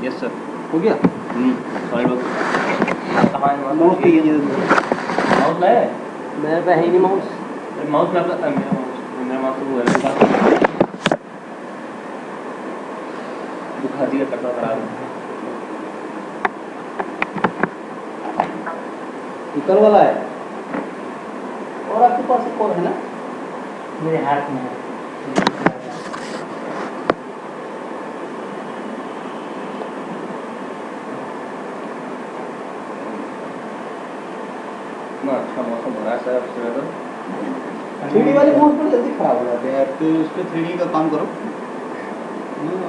Yes sir. हो गया? Solid work कहाँ है? माउस पे ये माउस लाया है? मेरे पे है ही नहीं माउस। माउस में आपका मेरा माउस तो वो है मेरे पास। दुखा दिया कटवा करा दूँ। ऊपर वाला है और आपके पास एक और है ना? मेरे हाथ में है। इतना अच्छा मौसम हो रहा है सर अब सुबह तो। 3D वाले माउस बड़े जल्दी खराब हो जाते हैं यार, तो उस पर 3D का काम करो।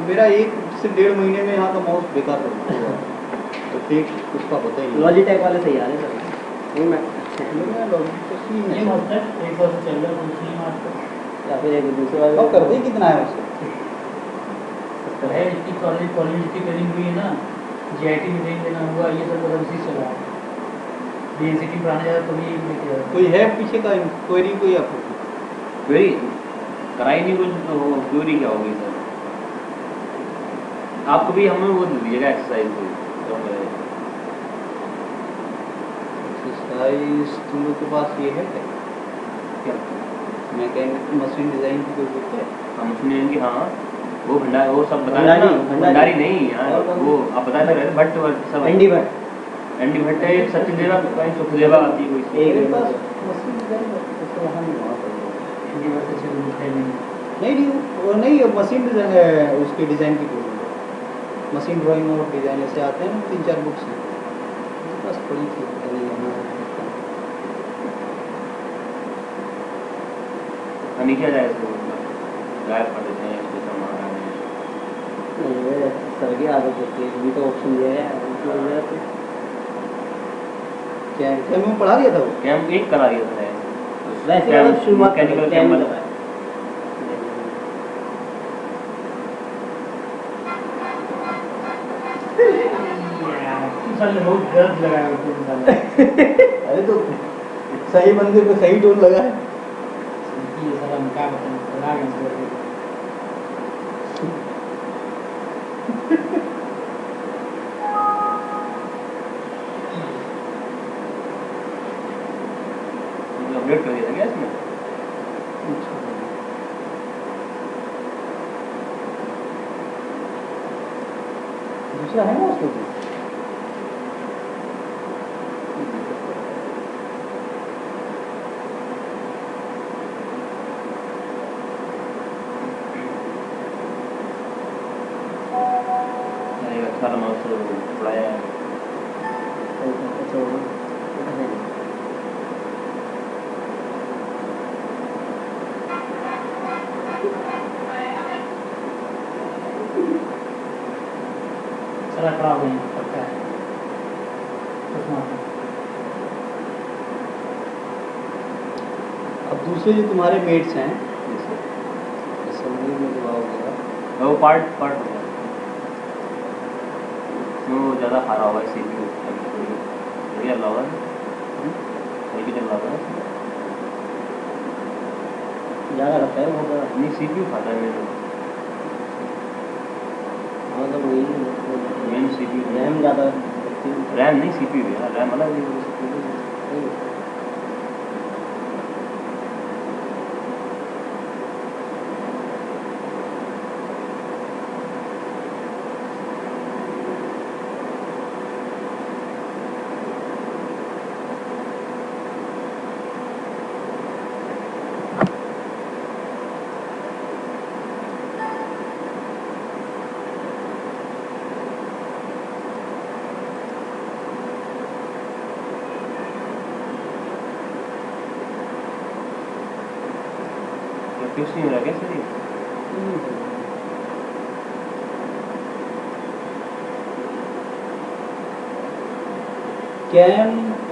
मेरा 1 से 1.5 महीने में यहाँ का माउस बेकार हो गया तो ठीक उसका होता ही लॉजिटेक वाले सही आ रहे सर। नहीं मैं लॉजिटेक तो सही ये है मतलब एक बार चल रहा है दूसरी मार्च या फिर एक दूसरे वाले तो कर दे कितना है उससे तो है इसकी कॉलेज की ट्रेनिंग हुई है ना, जीआईटी में नहीं देना हुआ, ये सब मतलब उसी चला है। डीएनसीटी पढ़ाने जाता तो भी लेके जाता। कोई है पीछे का क्वेरी कोई आपको? क्वेरी कराई नहीं कुछ तो क्वेरी क्या होगी सर? आप कभी हमें वो दे दीजिएगा एक्सरसाइज कोई तो हमें एक्सरसाइज तुम लोग के पास ये है क्या? मैकेनिक मशीन डिजाइन की कोई बुक है? हम सुनेंगे हाँ वो भंडार वो सब बताया ना भंडारी नहीं यार वो आप बता रहे थे भट्ट सब एनडी भट्ट है सत्यदेवा कहीं सुखदेवा आती है कोई एक पास मशीन डिजाइन उसको वहां नहीं वहां पर हिंदी में अच्छे लिखा ही नहीं। नहीं वो नहीं मशीन डिजाइन है उसकी डिजाइन की बुक मशीन ड्राइंग और डिजाइन ऐसे आते हैं 3-4 बुक्स हैं मेरे पास पड़ी थी नहीं नहीं किया जाए इसको गायब कर देते हैं इसको सामान ये सर की आदत होती है भी तो ऑप्शन दिया है क्या क्या मैं पढ़ा दिया था वो कैंप एक करा दिया था वैसे मतलब शुरुआत मैकेनिकल कैम कैंप साले बहुत गलत लगाया तुम साले। अरे तो सही बंदे पे सही टोन लगा है ये साला मैं क्या बताऊं लगा गया अपडेट कर दिया था क्या इसमें? दूसरा है ना उसमें अच्छा माउस पढ़ाया है साला खराब हो गया पक्का है अब दूसरे जो तुम्हारे मेट्स हैं असेंबली में जो आओगे वो पार्ट हो गया वो ज़्यादा हारा हुआ है सीपीयू बढ़िया लगा हुआ है सही चल रहा है ज़्यादा लगता है वो नहीं सीपीयू खाता है मेरे हाँ तो वही मेन सीपीयू रैम ज़्यादा रैम नहीं सीपीयू है रैम अलग है कुछ नहीं हो रहा क्या सर कैम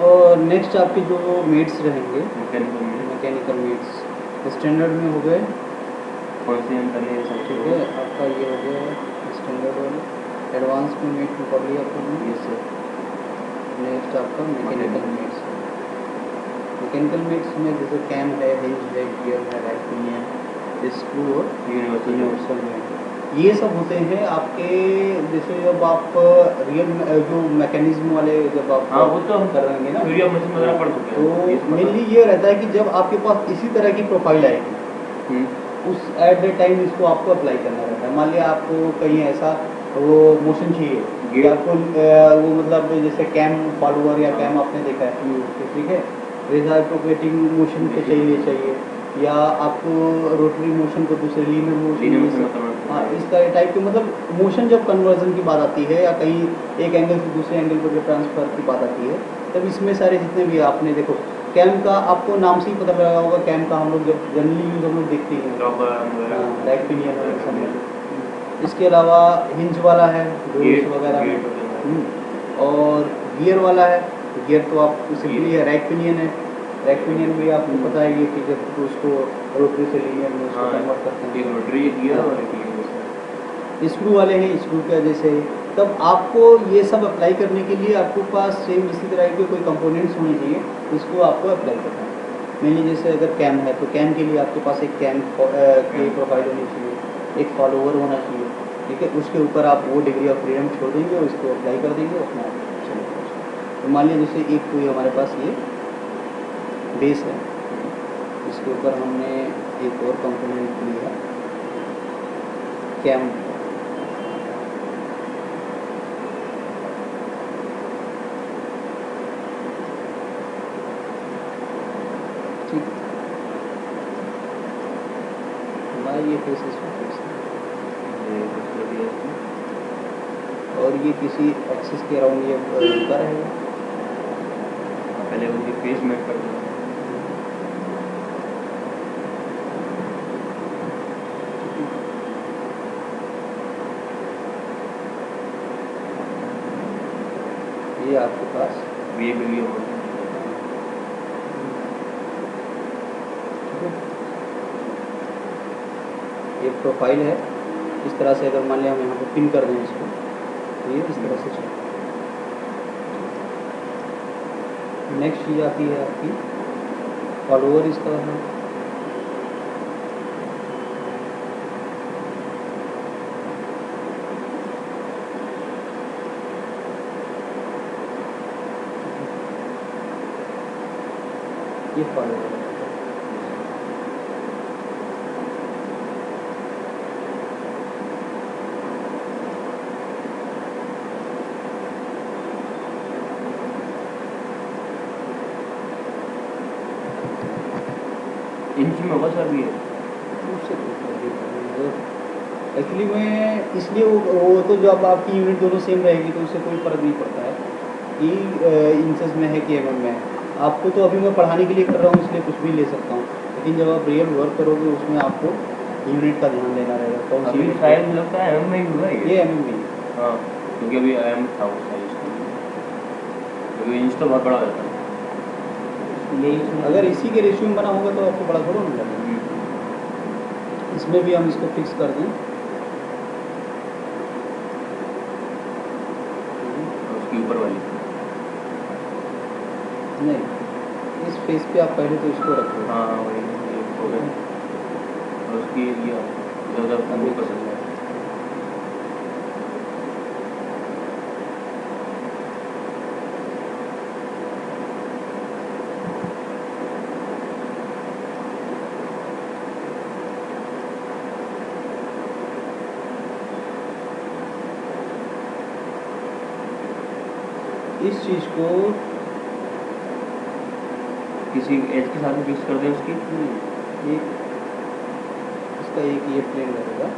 और नेक्स्ट आपके जो मेट्स रहेंगे मैकेनिकल मैकेनिकल मेट्स स्टैंडर्ड में हो गए कौन से हम पहले सब ठीक है आपका ये हो गया स्टैंडर्ड वाले एडवांस में मेट में पढ़ लिया आपने ये सर नेक्स्ट आपका मैकेनिकल मेट्स मैकेनिकल मेट्स में जैसे कैम है हिंज है गियर है रैक पिनियन स्क्रू और यूनिवर्सल यूनिवर्सल में ये सब होते हैं आपके, जैसे जब आप रियल जो मैकेनिज्म वाले जब आप हाँ वो तो हम कर रहेंगे ना, थ्योरी ऑफ मशीन वगैरह पढ़ चुके हैं, ये तो सब पता मेनली ये रहता है कि जब आपके पास इसी तरह की प्रोफाइल आएगी, है। उस एट द टाइम इसको आपको अप्लाई करना रहता है। मान लिया आपको कहीं ऐसा वो मोशन चाहिए, Gear. या आपको वो मतलब जैसे कैम फॉलोअर या हाँ। कैम आपने देखा है, ठीक है, रेसिप्रोकेटिंग मोशन पे चाहिए, या आपको रोटरी मोशन को दूसरे लीनियर Linear मोशन, motion में convert हाँ करना है। इस तरह टाइप के, मतलब मोशन जब कन्वर्जन की बात आती है या कहीं एक एंगल से दूसरे एंगल पर ट्रांसफर की बात आती है, तब इसमें सारे जितने भी आपने देखो कैम का आपको नाम से ही पता लगा होगा, कैम का हम लोग जब जनरली यूज हम लोग देखते हैं Rubber वगैरह। रैक पिनियन वगैरह सब में। इसके अलावा हिंज वाला है डोर्स Gate- वगैरह gate में, वगैरह। और गियर वाला है, गियर तो आप सिंपली है, रैक पिनियन है, रैक पिनियन भी आपको पता है ये कि जब तो उसको रोटरी से लीनियर में उसको हाँ, कन्वर्ट करते एक हैं। रोटरी एक गियर और एक लीनियर। स्क्रू वाले हैं, स्क्रू का जैसे, तब आपको ये सब अप्लाई करने के लिए आपको पास सेम इसी तरह के कोई कंपोनेंट्स होने चाहिए, इसको आपको अप्लाई करना है। मेनली जैसे अगर कैम है तो कैम के लिए आपके पास एक कैम की प्रोफाइल होनी चाहिए, एक फॉलोवर होना चाहिए, ठीक है, उसके ऊपर आप वो डिग्री ऑफ फ्रीडम छोड़ देंगे और इसको अप्लाई कर देंगे अपना चलेगा। तो मान लीजिए जैसे एक कोई हमारे पास ये बेस है, इसके ऊपर हमने एक और कंपोनेंट लिया कैम, ठीक हमारा ये फेस इसमें फिक्स है, ये कुछ कर दिया इसमें। और ये किसी एक्सिस के अराउंड ये रुका रहेगा। पहले उनकी फेस मेट कर दिया। ये आपके पास ये भी हो गया। ये प्रोफाइल है, इस तरह से अगर मान लिया हम यहाँ पे पिन कर दें इसको, तो ये इस तरह से चलेगा। नेक्स्ट चीज़ आती है आपकी फॉलोअर, इसका है ये फॉलोअर। इंच में होगा सर ये। एक्चुअली में इसलिए वो तो जब आपकी यूनिट दोनों सेम रहेगी तो उससे कोई फ़र्क नहीं पड़ता है कि इंचेस में है कि एमएम में है। आपको तो अभी मैं पढ़ाने के लिए कर रहा हूँ इसलिए कुछ भी ले सकता हूँ, लेकिन जब आप रियल वर्क करोगे उसमें आपको यूनिट का ध्यान देना रहेगा। कौन सी अभी यूनिट शायद मुझे लगता है एमएम में ही हुआ है ये एमएम में। हाँ, क्योंकि अभी एम था उस साइज का, क्योंकि इंच तो बहुत बड़ा रहता है। यही अगर इसी के रेशियो में बना होगा तो आपको बड़ा थोड़ा नहीं लगेगा। इसमें भी हम इसको फिक्स कर दें, उसके ऊपर वाली नहीं इस फेस पे आप पहले तो इसको रखो। हाँ हाँ वही ये हो गया। और उसकी ये ज़्यादा वो कर सकते हैं। इस चीज़ को किसी एज के साथ में फिक्स कर दें उसकी। एक इसका एक ये प्लेन लगेगा,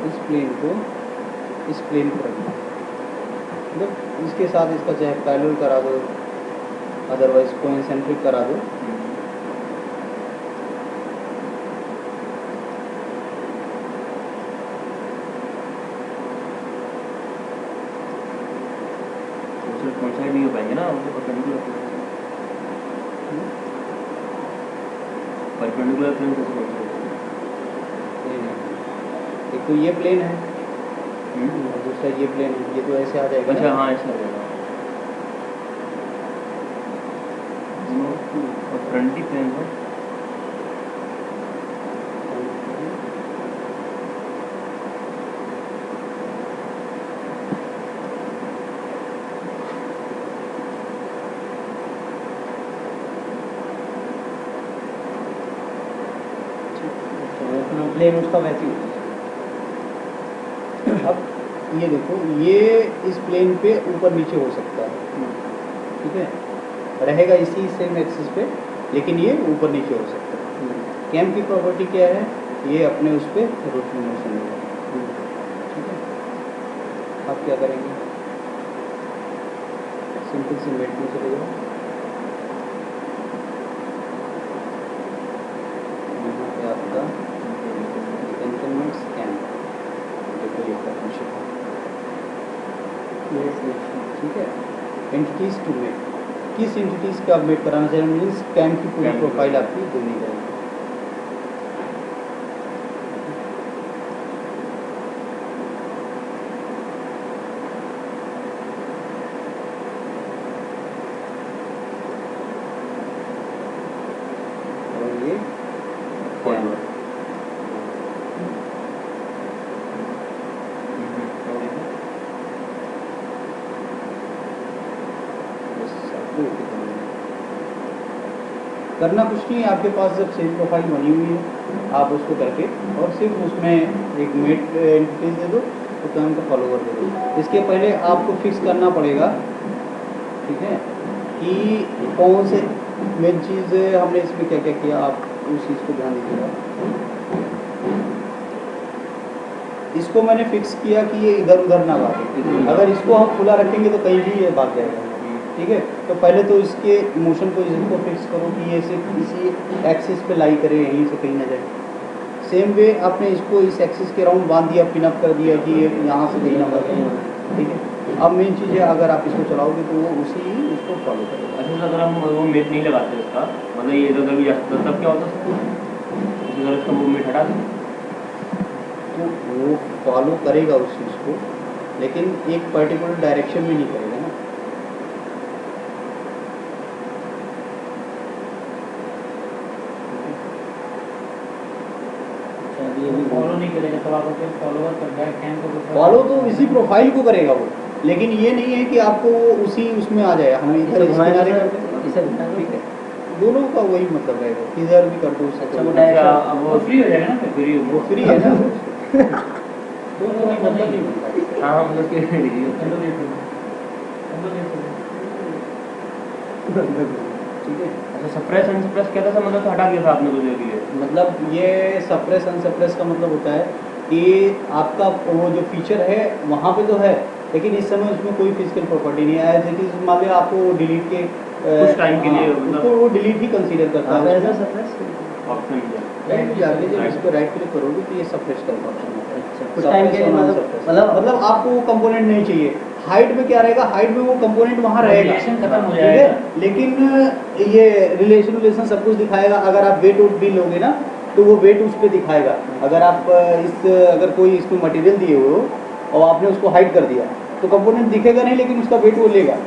इस प्लेन को इस प्लेन पर रखना, मतलब इसके साथ इसका चाहे पैरेलल करा दो, अदरवाइज कोइंसेंट्रिक करा दो। उसमें कोइंसाइड नहीं हो पाएंगे ना, उनको परपेंडिकुलर प्लेन कैसे कोइंसाइड होगा? एक तो ये प्लेन है और दूसरा ये प्लेन है, ये तो ऐसे आ जाएगा अच्छा ना। हाँ ऐसा हो जाएगा। और फ्रंट ही प्लेन है। प्लेन उसका वैसे ही होता है। अब ये देखो, ये इस प्लेन पे ऊपर नीचे हो सकता है, ठीक है, रहेगा इसी सेम एक्सिस पे, लेकिन ये ऊपर नीचे हो सकता है। कैम की प्रॉपर्टी क्या है, ये अपने उस पर रोटेशनल मोशन होगा, ठीक है। आप क्या करेंगे, सिंपल सी मेट में चले जाओ, यहाँ पे आपका कैम, देखो ये ठीक है। एंटिटीज टू मेट, किस एंटिटीज का आप मेट कराना चाहिए, मीन्स कैम की पूरी प्रोफाइल आपकी देनी जाएगी। और ये कैम, करना कुछ नहीं है, आपके पास जब सेम प्रोफाइल बनी हुई है, आप उसको करके और सिर्फ उसमें एक मेट एंटिटीज दे दो तो काम का फॉलोवर दे दो। इसके पहले आपको फिक्स करना पड़ेगा, ठीक है, कि कौन से मेन चीज़ हमने इसमें क्या क्या किया, आप उस चीज़ को ध्यान दीजिएगा। इसको मैंने फिक्स किया कि ये इधर उधर ना भागे, अगर इसको हम खुला रखेंगे तो कहीं भी ये भाग जाएगा, ठीक है। तो पहले तो इसके मोशन को इसको फिक्स करो कि ये सिर्फ इसी एक्सिस पे लाई करे, यहीं से कहीं ना जाए। सेम वे आपने इसको इस एक्सिस के राउंड बांध दिया, पिन अप कर दिया कि ये यहाँ से कहीं ना भागे, ठीक है। अब मेन चीज़ है, अगर आप इसको चलाओगे तो वो उसी इसको फॉलो करेगा। अच्छा, अगर हम वो मेट नहीं लगाते इसका, मतलब ये इधर भी जा सकता, तब क्या होता है, इसी तरह इसका वो मेट हटा दें तो वो फॉलो करेगा उस चीज़ को, लेकिन एक पर्टिकुलर डायरेक्शन में नहीं करेगा ना। फॉलो नहीं करेगा तो आप फॉलोवर कर रहा है कैम को, फॉलो तो इसी प्रोफाइल को करेगा वो, लेकिन ये नहीं है कि आपको वो उसी उसमें आ जाए, हमें इधर इस किनारे कर दें, ठीक है। दोनों का वही मतलब रहेगा, किधर भी कर दो उससे। अच्छा, वो डायरेक्शन वो फ्री हो जाएगा ना, फ्री वो फ्री है ना, दोनों का मतलब नहीं बनता। हाँ, हम लोग के ठीक है। अच्छा, सप्रेस अनसप्रेस क्या था, मतलब हटा दिया था आपने कुछ देर के लिए, मतलब ये सप्रेस अनसप्रेस का मतलब होता है कि आपका वो जो फीचर है वहाँ पे तो है, लेकिन इस समय उसमें कोई फिजिकल प्रॉपर्टी नहीं है। एज इट इज मान लिया आपको डिलीट के कुछ टाइम के लिए उसको वो डिलीट ही कंसीडर करता है। ऑप्शन जाके जब इस पर राइट क्लिक करोगे तो ये सप्रेस का ऑप्शन है। कुछ टाइम के लिए मतलब आपको वो कंपोनेंट नहीं चाहिए। हाइट में क्या रहेगा, हाइट में वो कंपोनेंट वहाँ रहेगा, रिलेशन खत्म हो ठीक जाएगा, है, लेकिन ये रिलेशन सब कुछ दिखाएगा। अगर आप वेट उट भी लोगे ना तो वो वेट उस पर दिखाएगा। अगर आप अगर कोई इसको मटेरियल दिए हो और आपने उसको हाइड कर दिया तो कंपोनेंट दिखेगा नहीं, लेकिन उसका वेट वो लेगा।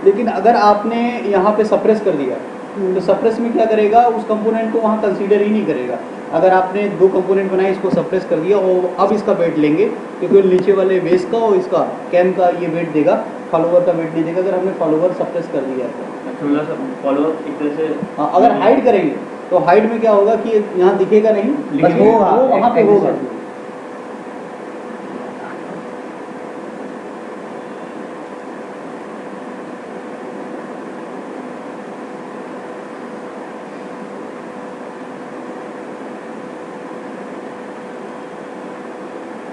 लेकिन अगर आपने यहाँ पे सप्रेस कर दिया तो सप्रेस में क्या करेगा, उस कंपोनेंट को वहाँ कंसीडर ही नहीं करेगा। अगर आपने दो कंपोनेंट बनाए, इसको सप्रेस कर दिया और अब इसका वेट लेंगे, क्योंकि नीचे वाले बेस का और इसका कैम का ये वेट देगा, फॉलोवर का वेट नहीं देगा। अगर हमने फॉलोवर सप्रेस कर दिया तो फॉलोअर एक तरह से, हाँ, अगर हाइड करेंगे तो हाइड में क्या होगा कि यहाँ दिखेगा नहीं, बस वो वहाँ पे होगा।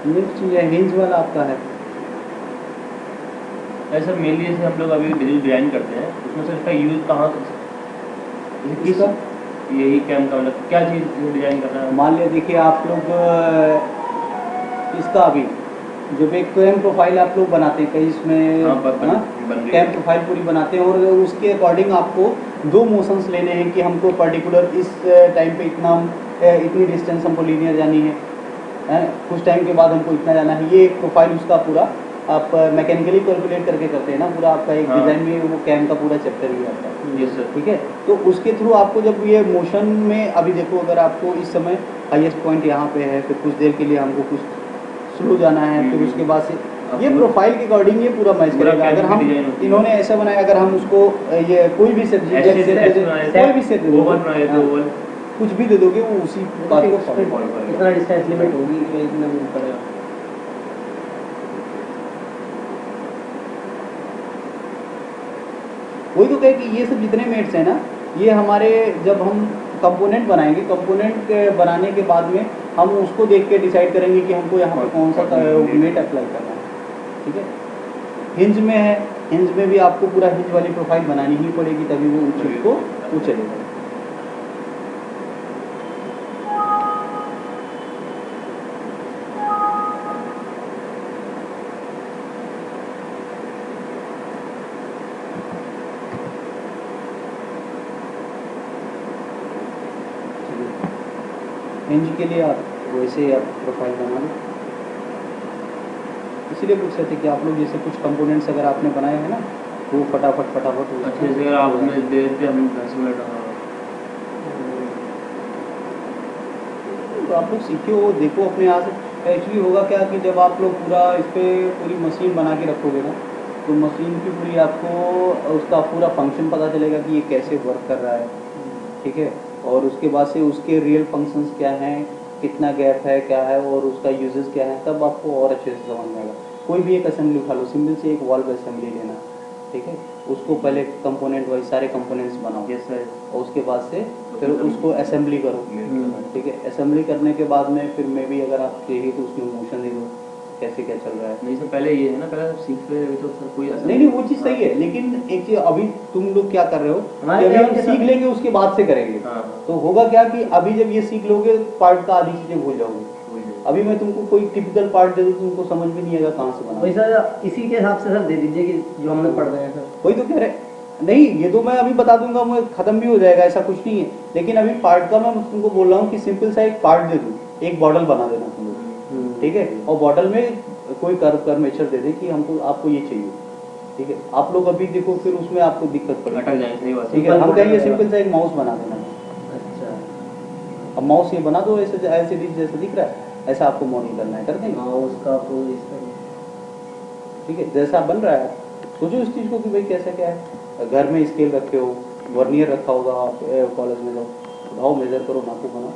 नेक्स्ट ये हिंज वाला आपका है। सर मेनली जैसे हम लोग अभी डिजिटल डिजाइन करते हैं, उसमें से इसका यूज़ कहाँ किस यही कैम का, मतलब क्या चीज़ डिजाइन करना है। मान लिया देखिए आप लोग इसका अभी जो भी कैम प्रोफाइल आप लोग बनाते हैं, कहीं इसमें कैम प्रोफाइल पूरी बनाते हैं और उसके अकॉर्डिंग आपको दो मोशंस लेने हैं कि हमको पर्टिकुलर इस टाइम पे इतनी डिस्टेंस हमको लीनियर जानी है, कुछ टाइम के बाद हमको इतना जाना है। ये एक प्रोफाइल उसका पूरा आप मैकेनिकली कैलकुलेट करके करते हैं ना, पूरा आपका एक डिज़ाइन में वो कैम का पूरा चैप्टर ही आता है। Yes sir. ठीक है, तो उसके थ्रू आपको जब ये मोशन में अभी देखो, अगर आपको इस समय हाईएस्ट पॉइंट यहाँ पे है, फिर कुछ देर के लिए हमको कुछ स्लो जाना है, फिर उसके बाद से ये प्रोफाइल के अकॉर्डिंग ये पूरा मैच करेगा। अगर हम इन्होंने ऐसा बनाया, अगर हम उसको ये कोई भी सेट कोई भी सेट कुछ भी दे दोगे वो उसी बात को फॉलो करेगा। इतना डिस्टेंस लिमिट होगी कि इतना मिनट पड़ेगा। वही तो कहे कि ये सब जितने मेट्स हैं ना, ये हमारे जब हम कंपोनेंट बनाएंगे, कंपोनेंट बनाने के बाद में हम उसको देख के डिसाइड करेंगे कि हमको यहाँ पे कौन सा मेट अप्लाई करना है। ठीक है, हिंज में है, हिंज में भी आपको पूरा हिंज वाली प्रोफाइल बनानी ही पड़ेगी, तभी वो उस चीज़ को वो चलेगा। हिंज के लिए आप वैसे आप प्रोफाइल बना लो। इसीलिए पूछ रहे थे कि आप लोग जैसे कुछ कंपोनेंट्स अगर आपने बनाए हैं ना, वो फटाफट अच्छे से आप उसमें दे देते हम 10 मिनट। तो आप लोग सीखे हो, देखो अपने यहाँ से। एक्चुअली होगा क्या कि जब आप लोग पूरा इस पर पूरी मशीन बना के रखोगे ना, तो मशीन की पूरी आपको उसका पूरा फंक्शन पता चलेगा कि ये कैसे वर्क कर रहा है। ठीक है, और उसके बाद से उसके रियल फंक्शंस क्या हैं, कितना गैप है, क्या है, और उसका यूजेस क्या है, तब आपको और अच्छे से समझ में आएगा। कोई भी एक असेंबली उठा लो, सिंपल से एक वॉल्व असेंबली लेना, ठीक है, उसको पहले कंपोनेंट वाइज सारे कंपोनेंट्स बनाओ। Yes sir. और उसके बाद से फिर उसको असेंबली करो। ठीक है, असेंबली करने के बाद में फिर मैं भी अगर आप चाहिए तो उसमें मोशन दे दो, कैसे क्या चल रहा है। नहीं सर, पहले ये है ना, पहले सीख रहे हैं तो सर कोई नहीं वो चीज़ सही है, लेकिन एक चीज़ अभी तुम लोग क्या कर रहे हो कि हमारे अभी हम लेवल के सीख लेंगे उसके बाद से करेंगे। हाँ। तो होगा क्या कि अभी जब ये सीख लोगे पार्ट का आधी चीज़ें भूल जाओगे। अभी मैं तुमको कोई टिपिकल पार्ट दे दूँ, तुमको समझ में नहीं आएगा कहाँ से बना। वैसा इसी के हिसाब से सर दे दीजिए कि जो हम लोग पढ़ रहे हैं सर। वही तो कह रहे नहीं, ये तो मैं अभी बता दूंगा, मैं खत्म भी हो जाएगा, ऐसा कुछ नहीं है। लेकिन अभी पार्ट का मैं तुमको बोल रहा हूँ कि सिंपल सा एक पार्ट दे दूँ, एक मॉडल बना देना तुम लोग। ठीक है, और मॉडल में कोई कर्वेचर दे दे कि हमको आपको ये चाहिए। ठीक है, आप लोग अभी देखो फिर उसमें आपको दिक्कत पड़ेगी, अटक जाएंगे। सही बात। ठीक है, हम कहेंगे सिंपल सा एक माउस बना देना। अच्छा, अब माउस ये बना दो, ऐसे ऐसे जैसे दिख रहा है ऐसा आपको मॉडल करना है, कर देंगे। माउस का तो इसका ठीक है, जैसा बन रहा है सोचो इस चीज़ को कि भाई कैसा क्या है। घर में स्केल रखे हो, वर्नियर रखा होगा, आप कॉलेज में जाओ, उठाओ, मेजर करो, नापो, बनाओ।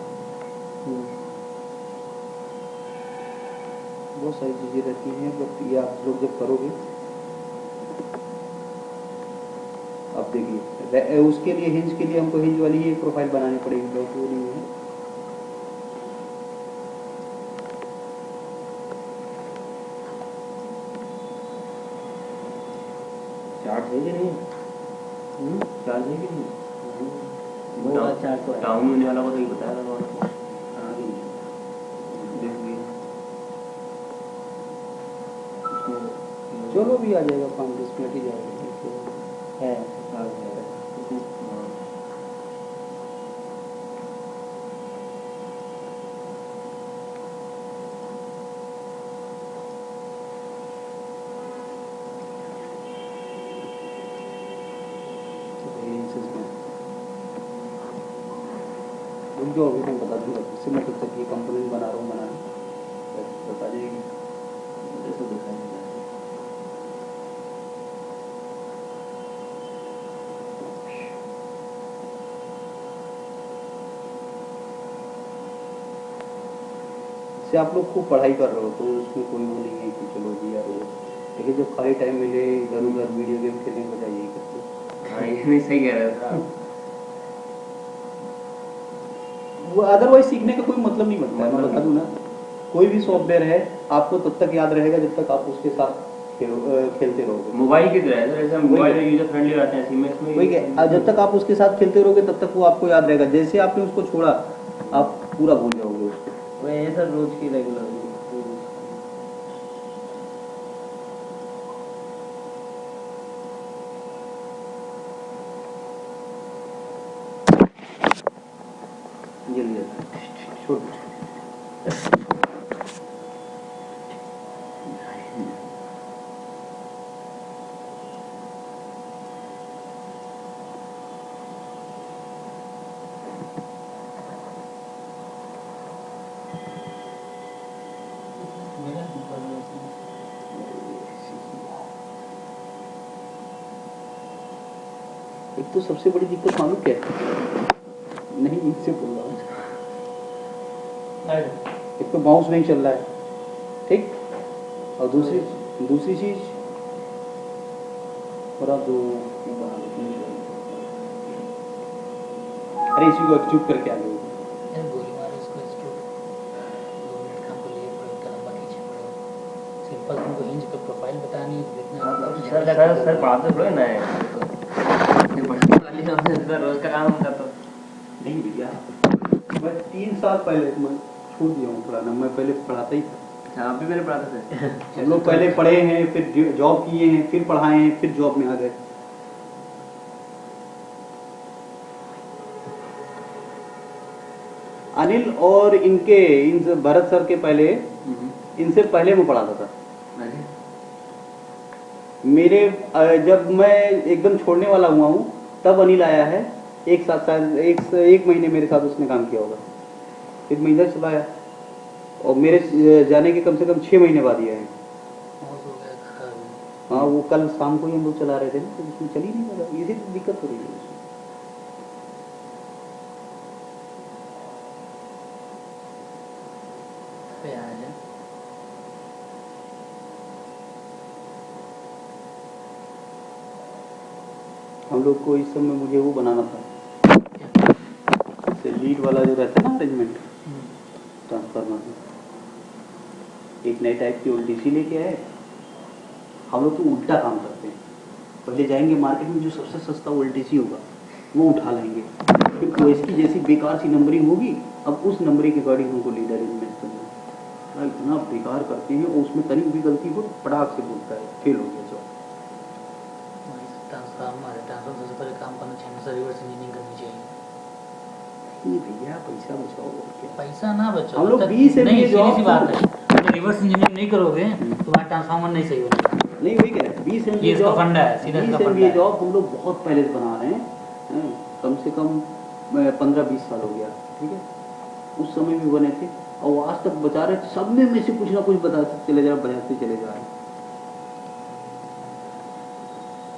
बहुत सारी चीज़ें रहती हैं, बट ये आप लोग जब करोगे, अब देखिए उसके लिए हिंज के लिए हमको हिंज वाली ही एक प्रोफाइल बनानी पड़ेगी, बाकी वो नहीं है। चार्ज है कि नहीं? चार्ज है कि नहीं? वो वाला चार्ट तो है। टाउन में होने वाला को तो ये बताया था उन्होंने। देखिए चलो भी आ जाएगा, 5-10 मिनट ही जाएगा है। जो अभी मैं बता दूंगा, इससे मैं तब तक ये कंपोनेंट बना रहा हूँ, बता जाएगी। जैसे दिखाई से आप लोग खूब पढ़ाई कर रहे हो तो उसमें कोई वो नहीं है कि चलो जी यार, लेकिन जब खाली टाइम मिले इधर उधर वीडियो गेम खेलने को जाइए करते। हाँ, ये नहीं सही कह रहे थे आप। वो अदरवाइज सीखने का कोई मतलब नहीं बनता है। मैं बता दूं ना, कोई भी सॉफ्टवेयर है आपको तब तक याद रहेगा जब तक आप उसके साथ खेलते रहोगे। मोबाइल की तरह है सर, जैसे हम मोबाइल में यूजर फ्रेंडली रहते हैं, सीमेंस में वही है, जब तक आप उसके साथ खेलते रहोगे तब तक वो आपको याद रहेगा। जैसे आपने उसको छोड़ा आप पूरा भूल जाओगे उसको। वही है सर, रोज की रेगुलर। जल्दी छोड़ एक तो सबसे बड़ी दिक्कत मालूम क्या है, नहीं इससे बोल रहा हूँ एक तो माउस नहीं चल रहा है, ठीक। और दूसरी चीज़ बड़ा दो अरे इसी को चुप करके आ गए। अरे गोली मारो इसको, इसको 2 मिनट काम को लिए पड़े, उनका लंबा खींचे पड़े। सिंपल तुमको हिंज पे प्रोफाइल बतानी है, देखना सर पढ़ाते थोड़े ना है रोज का काम होता तो नहीं भैया, मैं 3 साल पहले मैं छोड़ दिया हूँ पढ़ाना, मैं पहले पढ़ाता ही था। आप भी मेरे पढ़ाते थे। हम लोग पहले पढ़े हैं, फिर जॉब किए हैं, फिर पढ़ाए हैं, फिर जॉब में आ गए। अनिल और इन भरत सर के पहले, इनसे पहले मैं पढ़ाता था। मेरे जब मैं एकदम छोड़ने वाला हुआ हूँ तब अनिल आया है। एक महीने मेरे साथ उसने काम किया होगा, फिर मैं इधर चला आया और मेरे जाने के कम से कम 6 महीने बाद ही आए। हाँ, वो कल शाम को ही हम लोग चला रहे थे ना, तो उसमें चल ही नहीं रहा, इसी तो दिक्कत हो रही है उसमें। हम लोग को इस समय मुझे वो बनाना था, लीड वाला जो रहता है ना अरेंजमेंट ट्रांसफार्मर में, एक नए टाइप की ओल्डीसी लेके आए। हम लोग तो उल्टा काम करते हैं, पहले जाएंगे मार्केट में, जो सबसे सस्ता ओल्डीसी होगा वो उठा लेंगे, फिर इसकी जैसी बेकार सी नंबरिंग होगी, अब उस नंबरिंग के अकॉर्डिंग हमको लीड अरेंजमेंट करना। इतना बेकार करते हैं, और उसमें तनिक भी गलती हो तो पटाख से बोलता है फेल हो गया जॉब। ट्रांसफार्मर सबसे पहले काम करना चाहिए, सर रिवर्स इंजीनियरिंग करनी चाहिए। नहीं भैया, पैसा बचाओ और क्या। पैसा ना बचाओ, हम लोग 20 नहीं, जॉब सीधी सी बात है, तो रिवर्स इंजीनियरिंग नहीं करोगे तो वहाँ ट्रांसफार्मर नहीं सही होगा। नहीं, वही कह रहे हैं, 20 ये इसका फंडा है, सीधा इसका फंडा है। जॉब हम लोग बहुत पहले से बना रहे हैं, कम से कम 15-20 साल हो गया, ठीक है। उस समय भी बने थे और आज तक बचा रहे, सब में से कुछ ना कुछ बताते चले जा रहे हैं।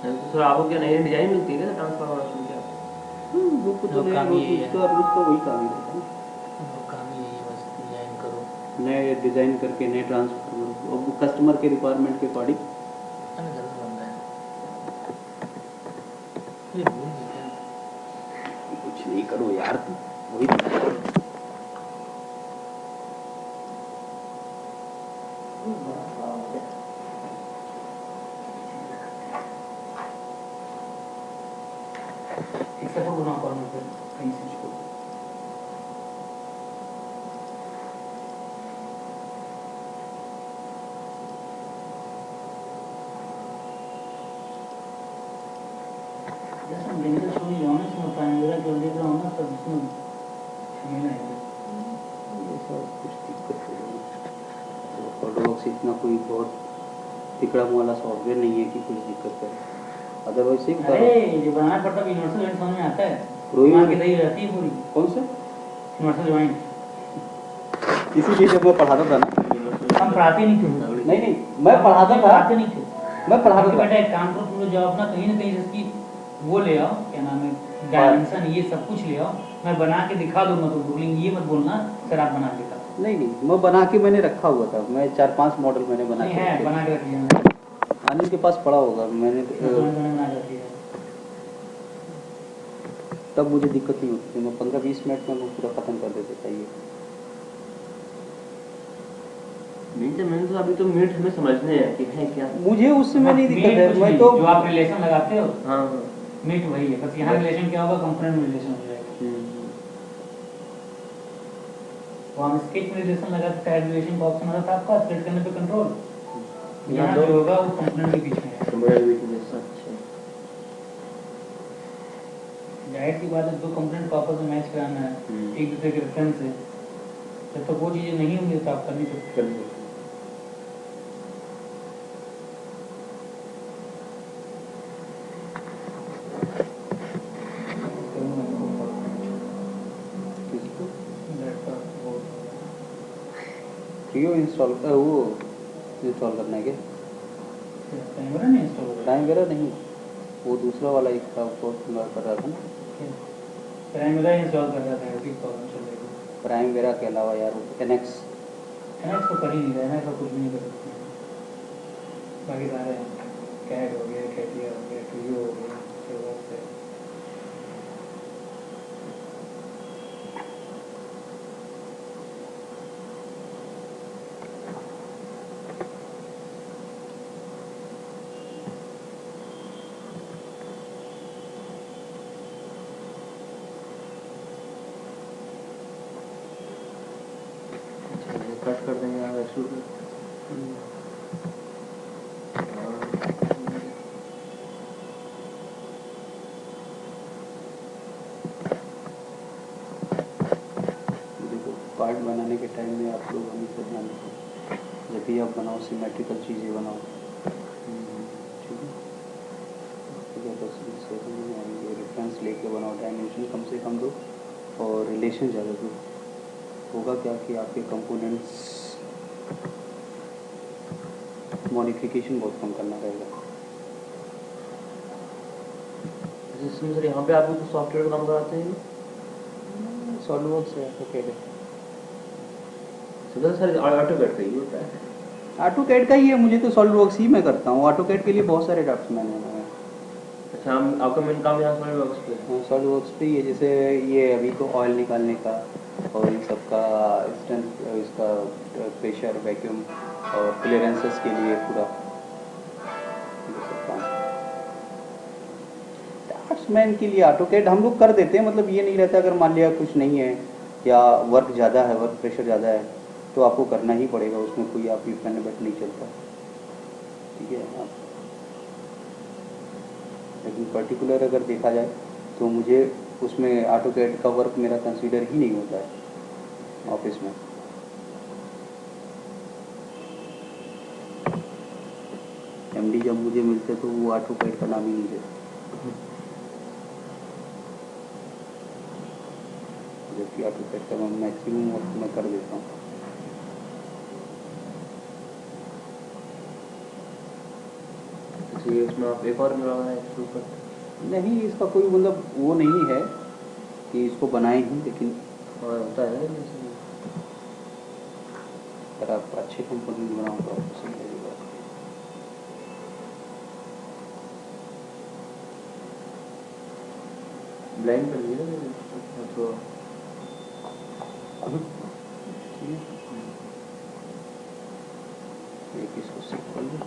सर आपको क्या नई डिजाइन मिलती है क्या ट्रांसफार्मर की? क्या लोग को तो लोग काम ही यही है। उसका वही काम ही रहता है, काम ही यही है, बस डिजाइन करो, नए डिजाइन करके नए ट्रांसफार्मर और कस्टमर के रिक्वायरमेंट के अकॉर्डिंग। घर से बन रहा है। ये भूल गए क्या? कुछ नहीं करो यार, तुम वही सपोर्ट बना कॉर्नर पे कहीं से छोड़। जैसे मेडिकल शो ही जाओ ना, इसमें प्राइमरी कर देख रहा हूँ ना, तब इसमें शामिल है। ये सब कुछ दिक्कत हो रही है। फोटोलॉक्स इतना कोई बहुत तिकड़ा वाला सॉफ्टवेयर नहीं है कि कुछ दिक्कत करे, अदरवाइज सही बता रहा हूँ। अरे ये बनाना पड़ता है, यूनिवर्सल जॉइंट समझ में आता है, रोई दिमाग की दही रहती है पूरी। कौन सा? यूनिवर्सल जॉइंट इसीलिए जब मैं पढ़ाता था ना, हम पढ़ाते नहीं थे। नहीं, मैं पढ़ाता था, पढ़ाते नहीं थे। मैं पढ़ाता था। बेटा एक काम करो, तुम लोग जाओ अपना कहीं ना कहीं इसकी वो ले आओ, क्या नाम है, डायमेंशन, ये सब कुछ ले आओ, मैं बना के दिखा दूंगा तुमको, लेकिन ये मत बोलना सर आप बना के दिखा। नहीं, मैं बना के मैंने रखा हुआ था, मैं 4-5 मॉडल मैंने बना के रखे। बना के रख लिया अनिल के पास पड़ा होगा, मैंने बना के रख लिया। तब मुझे दिक्कत नहीं होती थी, मैं 15-20 मिनट में वो पूरा खत्म कर देता था। ये मैंने तो अभी तो मिनट हमें समझने हैं कि है क्या। मुझे उस समय नहीं दिक्कत है, मैं तो जो आप रिलेशन लगाते हो, हाँ मीट वही है, बस यहाँ रिलेशन क्या होगा, कंपोनेंट में रिलेशन हो जाएगा। वो हम स्केच में रिलेशन लगाते हैं, रिलेशन का ऑप्शन आता था आपका सेट करने पे कंट्रोल, यहाँ जो होगा वो कंपोनेंट के बीच में है। जाहिर सी बात है, दो कंपोनेंट को आपस में मैच कराना है एक दूसरे के रेफरेंस से, जब तक वो चीजें नहीं होंगी तो आप कर नहीं सकते। इंस्टॉल करना है क्या? प्राइमरी नहीं इंस्टॉल होगा, प्राइमरी नहीं, वो दूसरा वाला एक था, कोर्स कर रहा था ना, प्राइमरी इंस्टॉल कर रहा था, ठीक प्रॉब्लम चल रही है। प्राइमरी के अलावा यार NX है ना, इसको कर ही नहीं रहे हैं, इसका कुछ भी नहीं कर सकते हैं। बाकी सारे कैट हो गया, कैटिया हो गया, टूयो हो गया, उसके बाद से कट कर देंगे यहाँ एक्सट्रूड देखो कार्ड बनाने के टाइम में आप लोग हमेशा ध्यान रखो, जब भी आप बनाओ सिमेट्रिकल चीज़ें बनाओ, ठीक है। बस रेफरेंस लेके बनाओ, डायमेंशन कम से कम दो और रिलेशन ज़्यादा दो। होगा क्या कि आपके कंपोनेंट्स मॉडिफिकेशन बहुत कम करना रहेगा। इसमें सर यहाँ पे आपको कुछ सॉफ्टवेयर का काम कराते हैं सॉलिडवर्क्स है, AutoCAD है। सर ऑटोकैड का ही होता है। AutoCAD का ही है, मुझे तो सॉलिडवर्क्स ही मैं करता हूँ। AutoCAD के लिए बहुत सारे ड्राफ्ट्स मैंने बनाए हैं। अच्छा, हम आपका मेन काम यहाँ सॉलिडवर्क्स पे है। सॉलिडवर्क्स पे ही है, जैसे ये अभी तो ऑयल निकालने का और इन सबका इंस्टेंट इसका प्रेशर वैक्यूम और क्लियरेंसेस के लिए पूरा ये सब काम। ड्राफ्ट्समैन के लिए AutoCAD हम लोग कर देते हैं, मतलब ये नहीं रहता अगर मान लिया कुछ नहीं है या वर्क ज़्यादा है, वर्क प्रेशर ज़्यादा है तो आपको करना ही पड़ेगा, उसमें कोई आप इफ एंड बट नहीं चलता, ठीक है आप। लेकिन पर्टिकुलर अगर देखा जाए तो मुझे उसमें AutoCAD का वर्क मेरा कंसीडर ही नहीं होता है ऑफिस में। MD जब मुझे मिलते तो वो AutoCAD का नाम ही नहीं देते, जबकि AutoCAD का मैं मैक्सिमम वर्क मैं कर देता हूँ। इसलिए इसमें आप एक और लगाना है एक्सट्रूड कट। नहीं, इसका कोई मतलब वो नहीं है कि इसको बनाए ही, लेकिन हाँ होता है ना, अगर आप अच्छे कंपोनेंट बनाओ तो आपको सही लगेगा। ब्लाइंड कर दिया ना तो ठीक है, एक इसको सेव कर लो।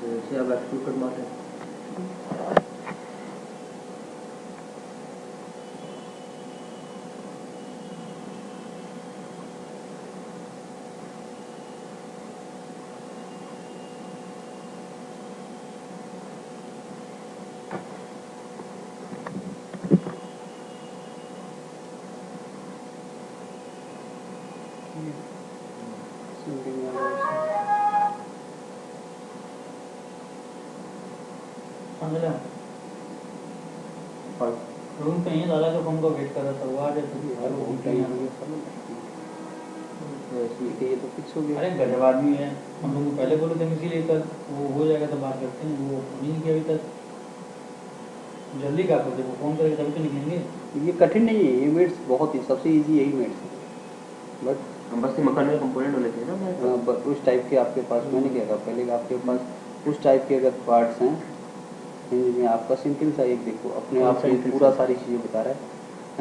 जैसे आप एक्सट्रूड कट मारते हैं। अंजला और रूम पे ही दादा के फोन को वेट कर रहा था, वो आ जाए तो यार वो वो टाइम हो गया। ठीक है, ये तो फिक्स हो गया। अरे गजब आदमी है, हम लोग को पहले बोले थे इसीलिए कल वो हो जाएगा तो बात करते हैं, वो फोन ही नहीं किया अभी तक। जल्दी क्या करते, वो फ़ोन करेंगे तभी तो निकलेंगे। ये कठिन नहीं है, ये मेड्स बहुत ही सबसे इजी यही मेड्स है, बट हम बस मकान में कंपोनेंट होने चाहिए ना। उस टाइप के आपके पास, मैंने क्या कहा पहले, आपके पास उस टाइप के अगर पार्ट्स हैं हिंज में, आपका सिंपल सा एक देखो अपने आप से पूरा सारी चीज़ें बता रहा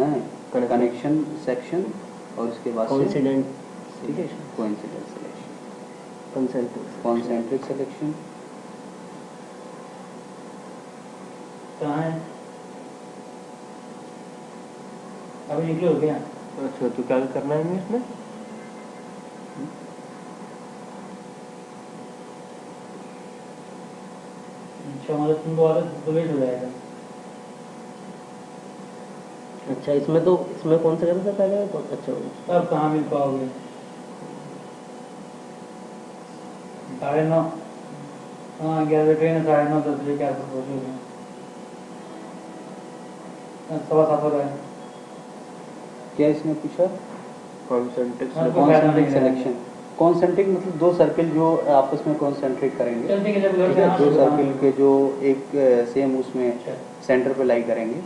है, कनेक्शन सेक्शन और उसके बाद कॉन्सिडेंट, ठीक है, कोइंसिडेंट सिलेक्शन, कॉन्सेंट्रिक सिलेक्शन। कहाँ है अभी निकले हो गया? अच्छा, तो क्या करना है हमें इसमें? अच्छा, मतलब तुम दोबारा तो वेट हो जाएगा। अच्छा इसमें कौन सा करना था पहले? अच्छा अब कहाँ मिल पाओगे? 9:30, हाँ 11 ट्रेन है, 9:30 10 बजे के आसपास पहुँचोगे। 7:15 हो रहा है। क्या इसने पूछा? कॉन्सेंट्रिक हाँ, कोई फायदा नहीं कॉन्सेंट्रिक है। सिलेक्शन, कॉन्सेंट्रिक मतलब दो सर्किल जो आपस में कॉन्सेंट्रेट करेंगे, चलते के जब उधर ठीक से है, हाँ दो तो सर्किल हाँ। के जो एक सेम उसमें अच्छा, सेंटर पे लाई करेंगे,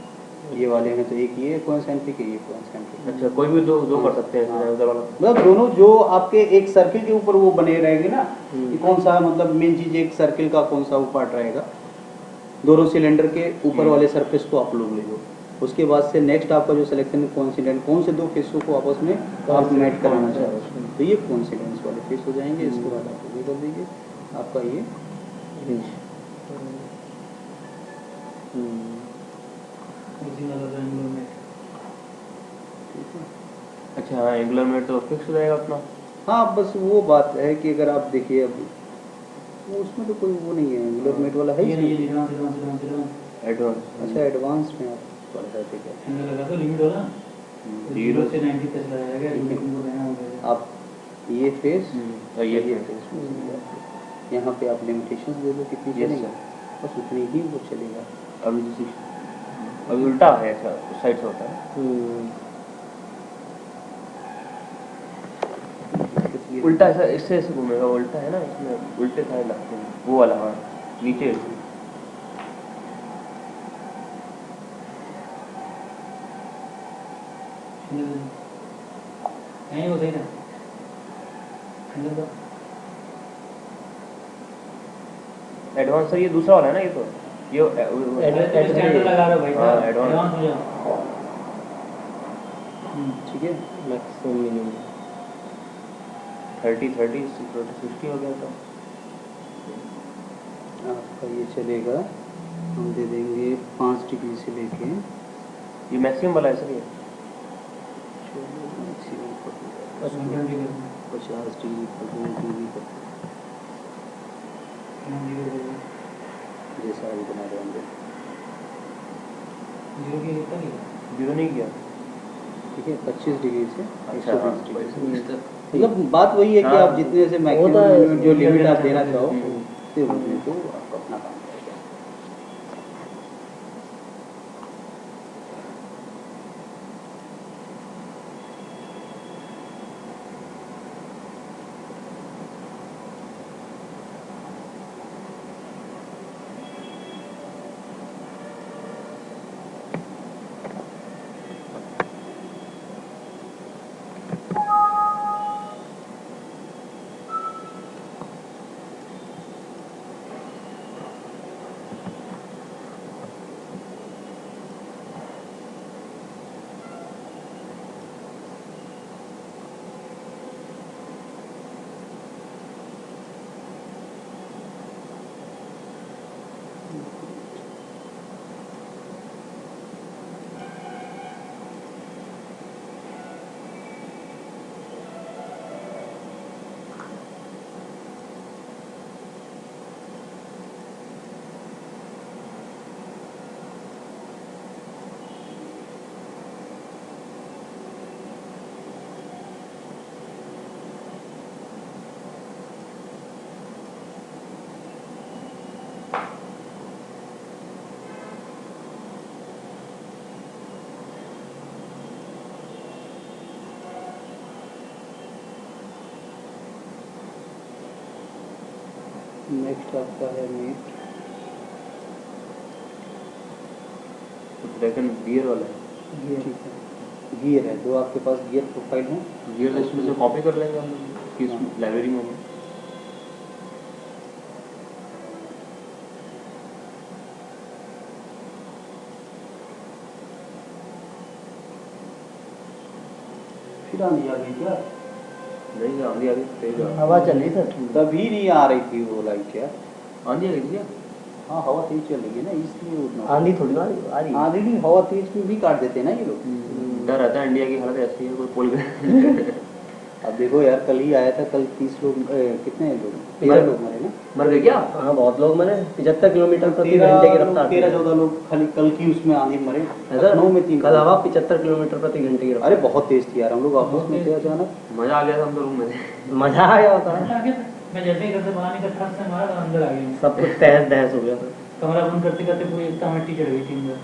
ये वाले हैं तो एक ये कॉन्सेंट्रिक है, ये कॉन्सेंट्रिक। अच्छा, कोई भी दो कर सकते हैं हाँ। उधर वाला। मतलब दोनों जो आपके एक सर्किल के ऊपर वो बने रहेंगे ना, कि कौन सा मतलब मेन चीज एक सर्किल का कौन सा वो पार्ट रहेगा, दोनों सिलेंडर के ऊपर वाले सरफेस को आप लोग ले लो, उसके बाद से नेक्स्ट आपका जो सिलेक्शन कॉन्सिडेंट, कौन से दो फेसों को आपस में आप मैच कराना चाह रहे हो, तो ये कॉन्सिडेंस वाले फेस हो जाएंगे। इसके बाद आप ये कर दीजिए आपका ये उसी नजर एंगल में। ठीक है। अच्छा, हाँ, एंगुलर में तो फिक्स हो जाएगा अपना। हाँ बस वो बात है कि अगर आप देखिए अब वो उसमें तो कोई वो नहीं है, एंगुलर मेट वाला है ये नहीं, ये इसमें। Advance advance. अच्छा एडवांस में आप पढ़ रहे थे क्या? एंगल लगा तो लिमिट होगा, 0 से 90 तक लगाया गया, ठीक है। लिमिट को रहना होगा। आप ये फेस और ये फेस यहाँ पे आप लिमिटेशंस दे दो कितनी Yes, चलेगा, बस उतनी ही वो चलेगा। अभी अभी उल्टा है, ऐसा उस साइड से होता है। उल्टा ऐसा इससे ऐसे घूमेगा, उल्टा है ना, इसमें उल्टे साइड लगते हैं, वो वाला, हाँ नीचे। नहीं वो सही था अंदर तो। एडवांस सर ये दूसरा वाला है ना, ये तो ये स्टैंडर्ड लगा रहा भाई हाँ, साहब, एडवांस। एडवांस हो जाओ। ठीक है, मैक्सिमम मिनिमम 30 30 60 हो गया तो। आपका ये चलेगा, हम दे देंगे 5 डिग्री से लेके ये मैक्सिमम वाला है सर, ये 50 डिग्री तक जैसा भी बना देंगे। जीरो नहीं किया। ठीक है, 25 डिग्री से अच्छा, 120 डिग्री से, हाँ। मतलब बात वही है कि हाँ, आप जितने से होता है, मैक्सिमम जो लिमिट आप देना चाहो हम्म। उससे उसमें तो आपका अपना काम करेगा। नेक्स्ट आपका है मीट ड्रैगन गियर वाला है। ठीक है गियर है जो आपके पास गियर प्रोफाइल है गियर तो इसमें से कॉपी कर लेंगे हम लोग कि इस लाइब्रेरी में होगा। फिर आंधी आ गई क्या नहीं आंधी आ गई तेज हवा चल रही सर। तभी नहीं आ रही थी वो लाइट यार आंधी आ गई थी क्या? हाँ हवा तेज चल रही है ना इसलिए उतना आंधी थोड़ी ना आ रही है। आंधी नहीं हवा तेज में भी काट देते हैं ना ये लोग डर रहता है इंडिया की हालत ऐसी है कोई पुल गए। अब देखो यार कल ही आया था कल 30 लोग कितने लोग 13 लोग मरे ना मर गए क्या? हाँ बहुत लोग मरे 75 किलोमीटर प्रति घंटे की रफ्तार थी। 13-14 लोग खाली कल की उसमें आंधी मरे ऐसा? लखनऊ में 3 कल हवा 75 किलोमीटर प्रति घंटे की रफ्तार। अरे बहुत तेज थी यार हम लोग ऑफिस में थे अचानक मजा आ गया था हम तो रूम में थे। मजा आ गया होता है। मैं जैसे ही घर से बाहर निकल थक से मारा तो अंदर आ गया। सब कुछ तहस नहस हो गया था। कमरा बंद करते करते पूरी इतना मिट्टी चढ़ गई थी अंदर।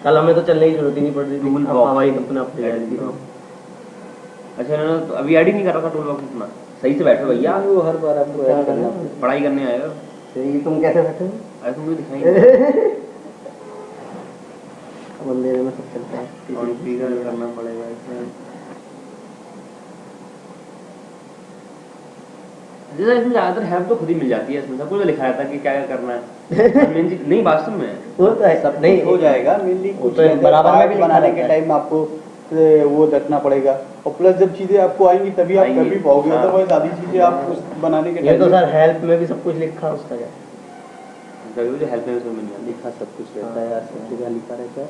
कल हमें तो चलने की जरूरत ही नहीं पड़ रही थी। टूल अब बॉक्स हवाई अपने आप ले जा रही थी। अच्छा ना तो अभी ऐड ही नहीं कर रहा था टूल बॉक्स इतना सही से बैठो भैया वो हर बार आपको ऐड करना पड़ता है। पढ़ाई करने आए हो ये तुम कैसे बैठे हो? अरे तुम मुझे दिखाई नहीं अंधेरे में सब चलता है। कॉन्फ़िगर करना पड़ेगा इसमें। जैसे इसमें ज़्यादातर हेल्प तो खुद ही मिल जाती है इसमें सब कुछ लिखा रहता है कि क्या क्या करना है। मेन चीज़ नहीं वास्तव में वो तो है सब नहीं हो जाएगा मेनली वो कुछ तो बराबर में भी लिखा बनाने के रहता है। टाइम आपको वो रखना पड़ेगा और प्लस जब चीजें आपको आएंगी तभी आप कर भी पाओगे हाँ। अदरवाइज आधी चीजें आप उस बनाने के ये तो टाइम सर हेल्प में भी सब कुछ लिखा है उसका क्या? कभी मुझे हेल्प में उसमें मिल जाती लिखा सब कुछ रहता है यार सब जगह लिखा रहता है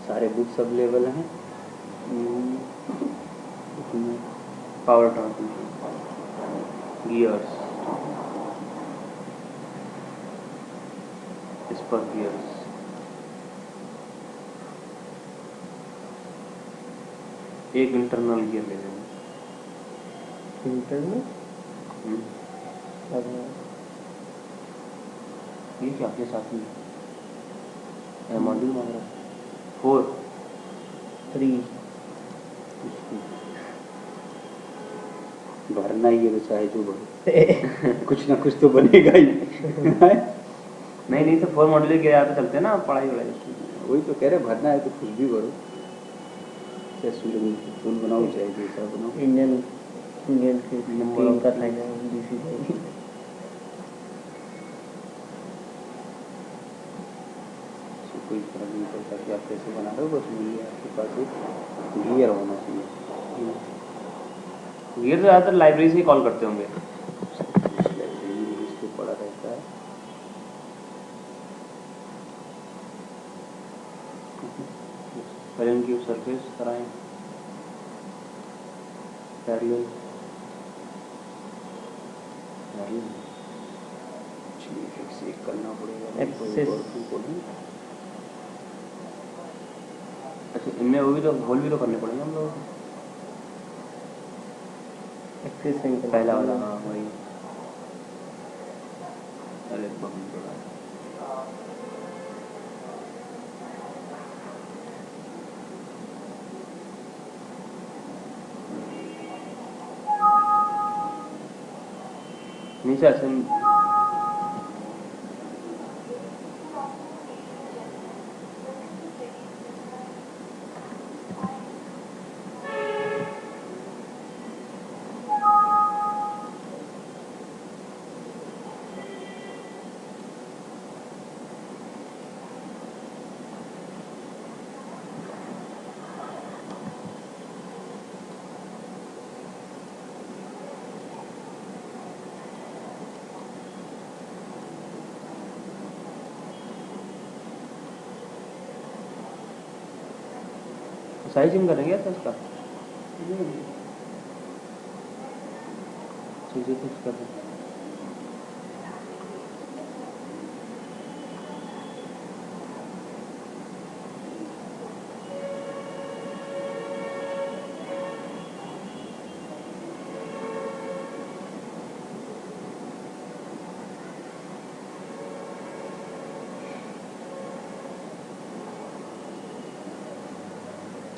सारे बुक्स अवेलेबल हैं इसमें power transmission gears spur gears एक इंटरनल गियर ले लेंगे इंटरनेट ये क्या आपके साथ में मॉड्यूल मांग रहा है 4 3 भरना ही है तो चाहे जो भरो कुछ ना कुछ तो बनेगा ही नहीं सर 4 मॉड्यूल के आते चलते हैं ना पढ़ाई वढ़ाई वही तो कह रहे भरना है तो कुछ भी भरो चाहे फूल बनाओ चाहे जैसा बनाओ इंडियन टीम का साइन है बीसीसीआई। कोई फर्क नहीं पड़ता कि आप कैसे बना रहे हो बस वही है आपके पास एक गियर होना चाहिए गियर तो ज़्यादातर लाइब्रेरी से ही कॉल करते होंगे इसको पड़ा रहता है फ्रेम की सरफेस कराएं पैरेलल फिक्स एक करना पड़ेगा Axis। अच्छा इनमें वो भी तो होल भी तो करने पड़ेंगे हम लोग पहला वाला हाँ वही अरे बहुत बड़ा नीचे ऐसे साइज इन करेंगे क्या इसका चीज़ें कुछ कर रहे हैं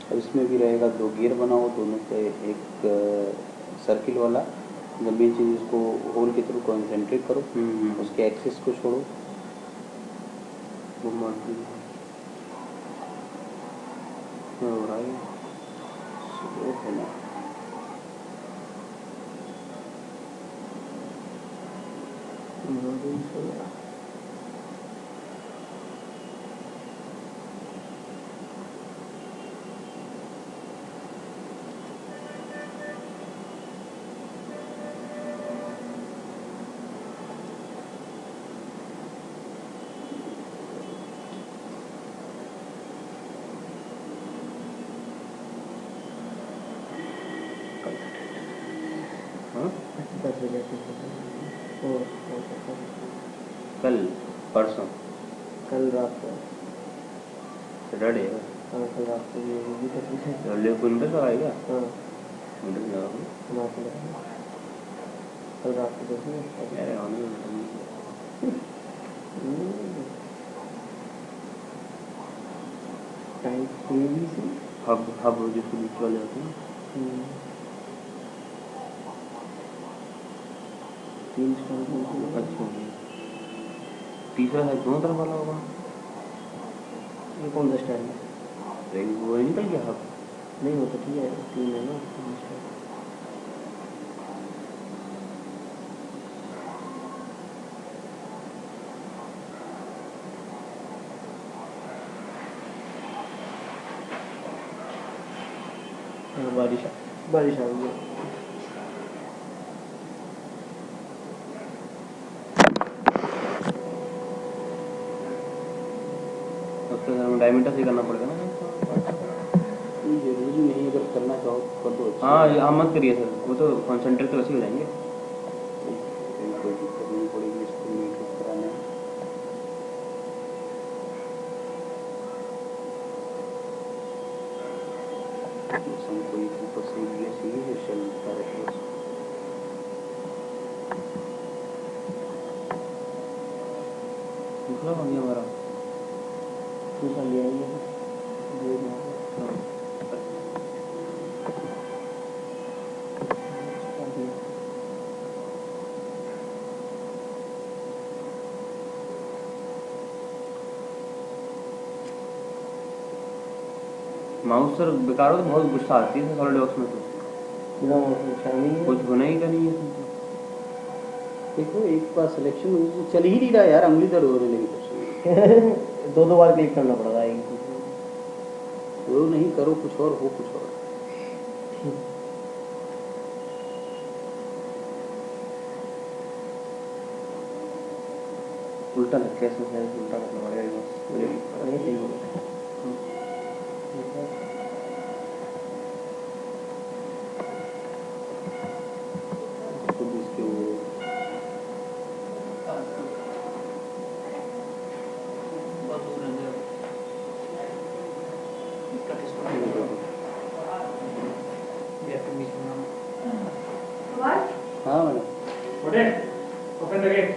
और इसमें भी रहेगा 2 गियर बनाओ दोनों पे एक सर्किल वाला, जब भी चीज़ उसको होल के थ्रू कॉन्सेंट्रेट करो, उसके एक्सिस को छोड़ो, वो मॉडल हो रहा है स्लो है ना। हाँ? 10 बजे कल परसों कल रात को। सैटरडे है। हाँ कल रात को ये भी 10 बजे। ले कुंडल का आएगा। हाँ कुंडल का कल रात को 10 बजे। अरे आने टाइम कोई से हब जिसको बीच वाले होते हैं। 3 स्टैंड। अच्छा, तीसरा है दोनों तरफ वाला होगा। ये कौन सा स्टैंड है? एक वो निकल गया हब। नहीं वो तो ठीक है, 3 है ना 3 स्टैंड। बारिश आ गई है। डायमीटर से करना पड़ेगा ना। जरूरी नहीं, अगर करना चाहो कर दो। हाँ ये मत करिए सर, वो तो कॉन्सेंट्रेट तो वैसे हो जाएंगे। कोई दिक्कत नहीं पड़ेगी इसको मीट कराने। कोई ऊपर से ये सीधे चलता रहेगा। दूसरा हो गया हमारा। दूसरा ले आइए। माउस सर बेकार हो तो बहुत गुस्सा आती है सॉलिड वर्क्स में तो कुछ होना ही का नहीं है। देखो एक बार सिलेक्शन चल ही नहीं रहा यार, उंगली दर्द होने लगी। दो बार क्लिक करना पड़ रहा है। वो नहीं करो कुछ और हो कुछ और। उल्टा लगता है इसमें, उल्टा करना पड़ेगा। नहीं सही बोला। हाँ मैडम। Open the gate.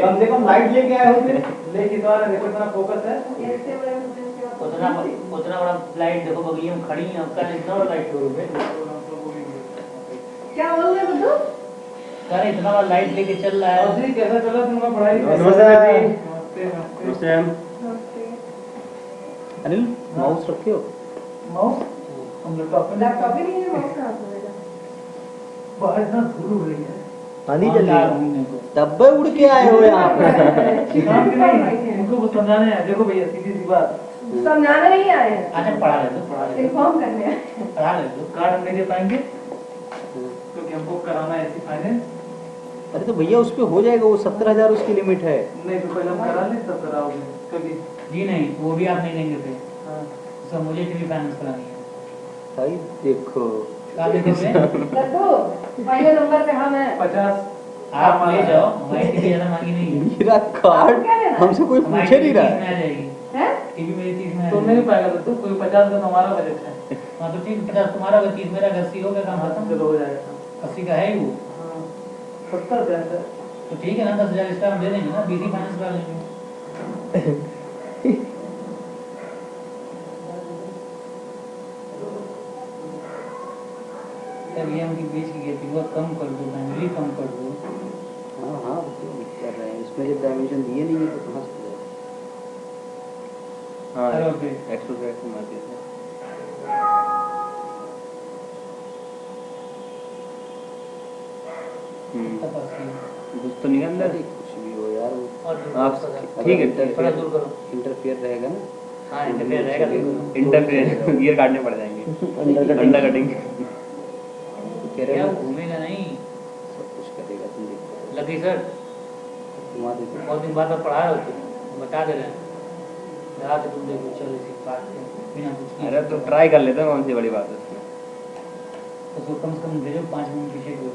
कम से कम लाइट लेके आए होते। लेके तो आ रहे, देखो इतना फोकस है। उतना बड़ा लाइट देखो बगलियों में खड़ी है, उसका इतना बड़ा लाइट शोरूम है। क्या बोल रहे बच्चों? अरे इतना बड़ा लाइट लेके चल रहा है। जी कैसा चल रहा है तुम्हारा पढ़ाई? नमस्ते। अनिल माउस रखे हो? माउस हम लैपटॉप ही नहीं है, माउस कहाँ से मिलेगा? बाहर इतना धूल उड़ रही है। आंधी चल रही है। डब्बे उड़ के आए हो यहाँ पे। उनको वो समझाने हैं। देखो भैया सीधी सी बात, समझाने नहीं आए हैं, अच्छा पढ़ा ले दो, इन्फॉर्म करने आए हैं। पढ़ा ले दो। कार्ड हम नहीं दे पाएंगे क्योंकि हमको कराना है ऐसी फाइनेंस। अरे तो भैया उस पे हो जाएगा, वो 17,000 उसकी लिमिट है। नहीं तो पहले हम करा लें तब कराओगे कभी? जी नहीं, वो भी आप नहीं देंगे पे। हाँ सर मुझे टीवी फाइनेंस करानी है भाई। देखो लड्डू पहले नंबर पे हम हैं। 50 आप ले जाओ, हमारी टीवी ज्यादा महंगी नहीं है। मेरा कार्ड हमसे कोई पूछे नहीं रहा में आ जाएगी हैं? टीवी मेरी 30 में तो नहीं पाएगा लड्डू, कोई 50 का हमारा बजट है। हाँ तो ठीक 50 तुम्हारा का 30 मेरा 80 हो गया, काम खत्म। चलो हो जाएगा। 80 का है ही वो। 70 का है तो ठीक है ना, 10,000 इसका हम दे देंगे ना, बीसी फाइनेंस करा लेंगे। सर ये उनकी बीच की गेटिंग को कम कर दो, मेमोरी कम कर दो। हाँ हाँ कर रहे हैं, इसमें जब डायमेंशन दिए नहीं है तो कहाँ से जाएगा? हाँ चलो फिर। एक्सट्रोवर्ट मार देते हैं। कुछ तो नहीं अंदर। अरे कुछ भी हो यार, वो और दूर आप करो, ठीक है थोड़ा दूर करो। इंटरफेयर रहेगा ना। हाँ इंटरफेयर रहेगा तो इंटरफेयर गियर काटने पड़ जाएंगे, अंडर कटिंग। कह रहे क्या हो वो घूमेगा नहीं? सब कुछ करेगा, तुम देखो। लकी सर घुमा देते बहुत दिन बाद आप पढ़ा रहे हो तुम बता दे रहे हैं यहाँ से तुम देखो चलो इसी बात पे बिना कुछ किए। अरे तो ट्राई कर लेते हैं, कौन सी बड़ी बात है उसमें। तो उसको कम से कम भेजो 5 मिनट पीछे को।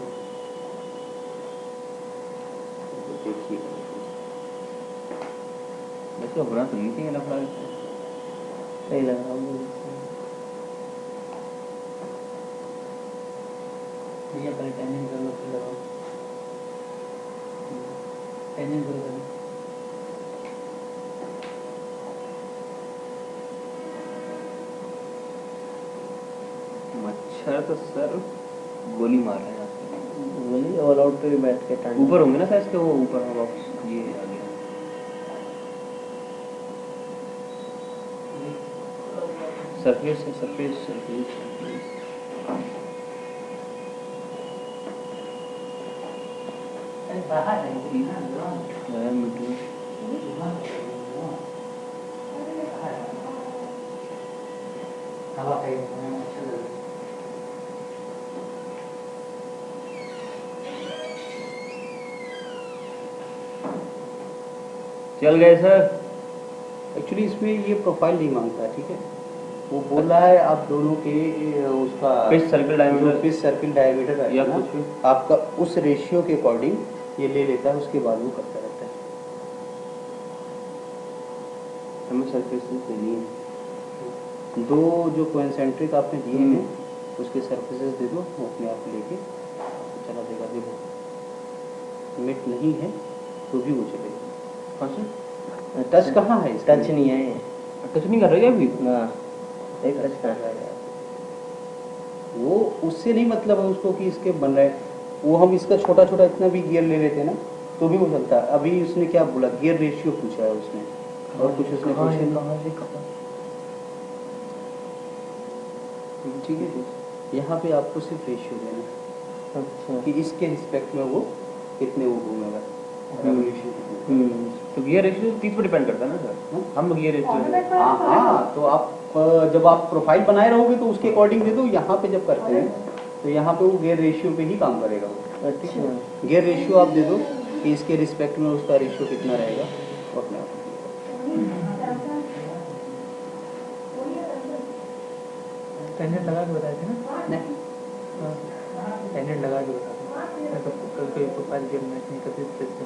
तो देखिए वैसे होना तो नहीं चाहिए लफड़ा। सही लग रहा मुझे। भैया पहले टेंशन कर लो फिर लगाओ, टेंशन करो पहले। मच्छर तो सर गोली मार रहे हैं आजकल। बोली ऑल आउट पे भी बैठ के टाइम ऊपर होंगे ना शायद इसके, वो ऊपर बॉक्स ये आ गया। सरफेस है, सरफेस सरफेस सरफेस। अरे बाहर है ये ना है मिट्टी। हवा खाइए अच्छा लग रहा है। चल गए सर। एक्चुअली इसमें ये प्रोफाइल नहीं मांगता है, ठीक है। वो बोल रहा है आप दोनों के उसका pitch circle diameter pitch circle diameter है या ना, कुछ भी। आपका उस रेशियो के अकॉर्डिंग ये ले लेता है, उसके बाद वो करता रहता है। हमें सरफेस से नहीं है। दो जो कोइंसेंट्रिक आपने दिए हैं उसके सरफेसेस दे दो, वो अपने आप लेके चला देगा। देखो मिट नहीं है तो भी वो चलेगा। कौन सा टच कहाँ है इसका? टच नहीं है ये। टच नहीं कर रही है अभी। ना एक टच कर रहा है। वो उससे नहीं मतलब है उसको कि इसके बन रहे हैं। वो हम इसका छोटा छोटा इतना भी गियर ले लेते हैं ना तो भी हो सकता है। अभी उसने क्या बोला, गियर रेशियो पूछा है उसने, और कुछ उसने पूछा नहीं। ठीक है, यहाँ पे आपको सिर्फ रेशियो देना है अच्छा कि इसके रिस्पेक्ट में वो कितने वो घूमेगा, रेवोल्यूशन कितने। तो गियर रेशियो 30 पर डिपेंड करता है ना सर। हम लोग गियर रेशियो हाँ हाँ, तो आप जब आप प्रोफाइल बनाए रहोगे तो उसके अकॉर्डिंग दे दो। यहाँ पे जब करते हैं तो यहाँ पे वो गियर रेशियो पे ही काम करेगा वो। अच्छा गियर रेशियो आप दे दो कि इसके रिस्पेक्ट में उसका रेशियो कितना रहेगा, वो अपने आप टेंडेंट लगा के बताए थे ना? नहीं। टेंडेंट लगा के बताते हैं तो कल कोई प्रोफाइल गियर मैच नहीं करती तो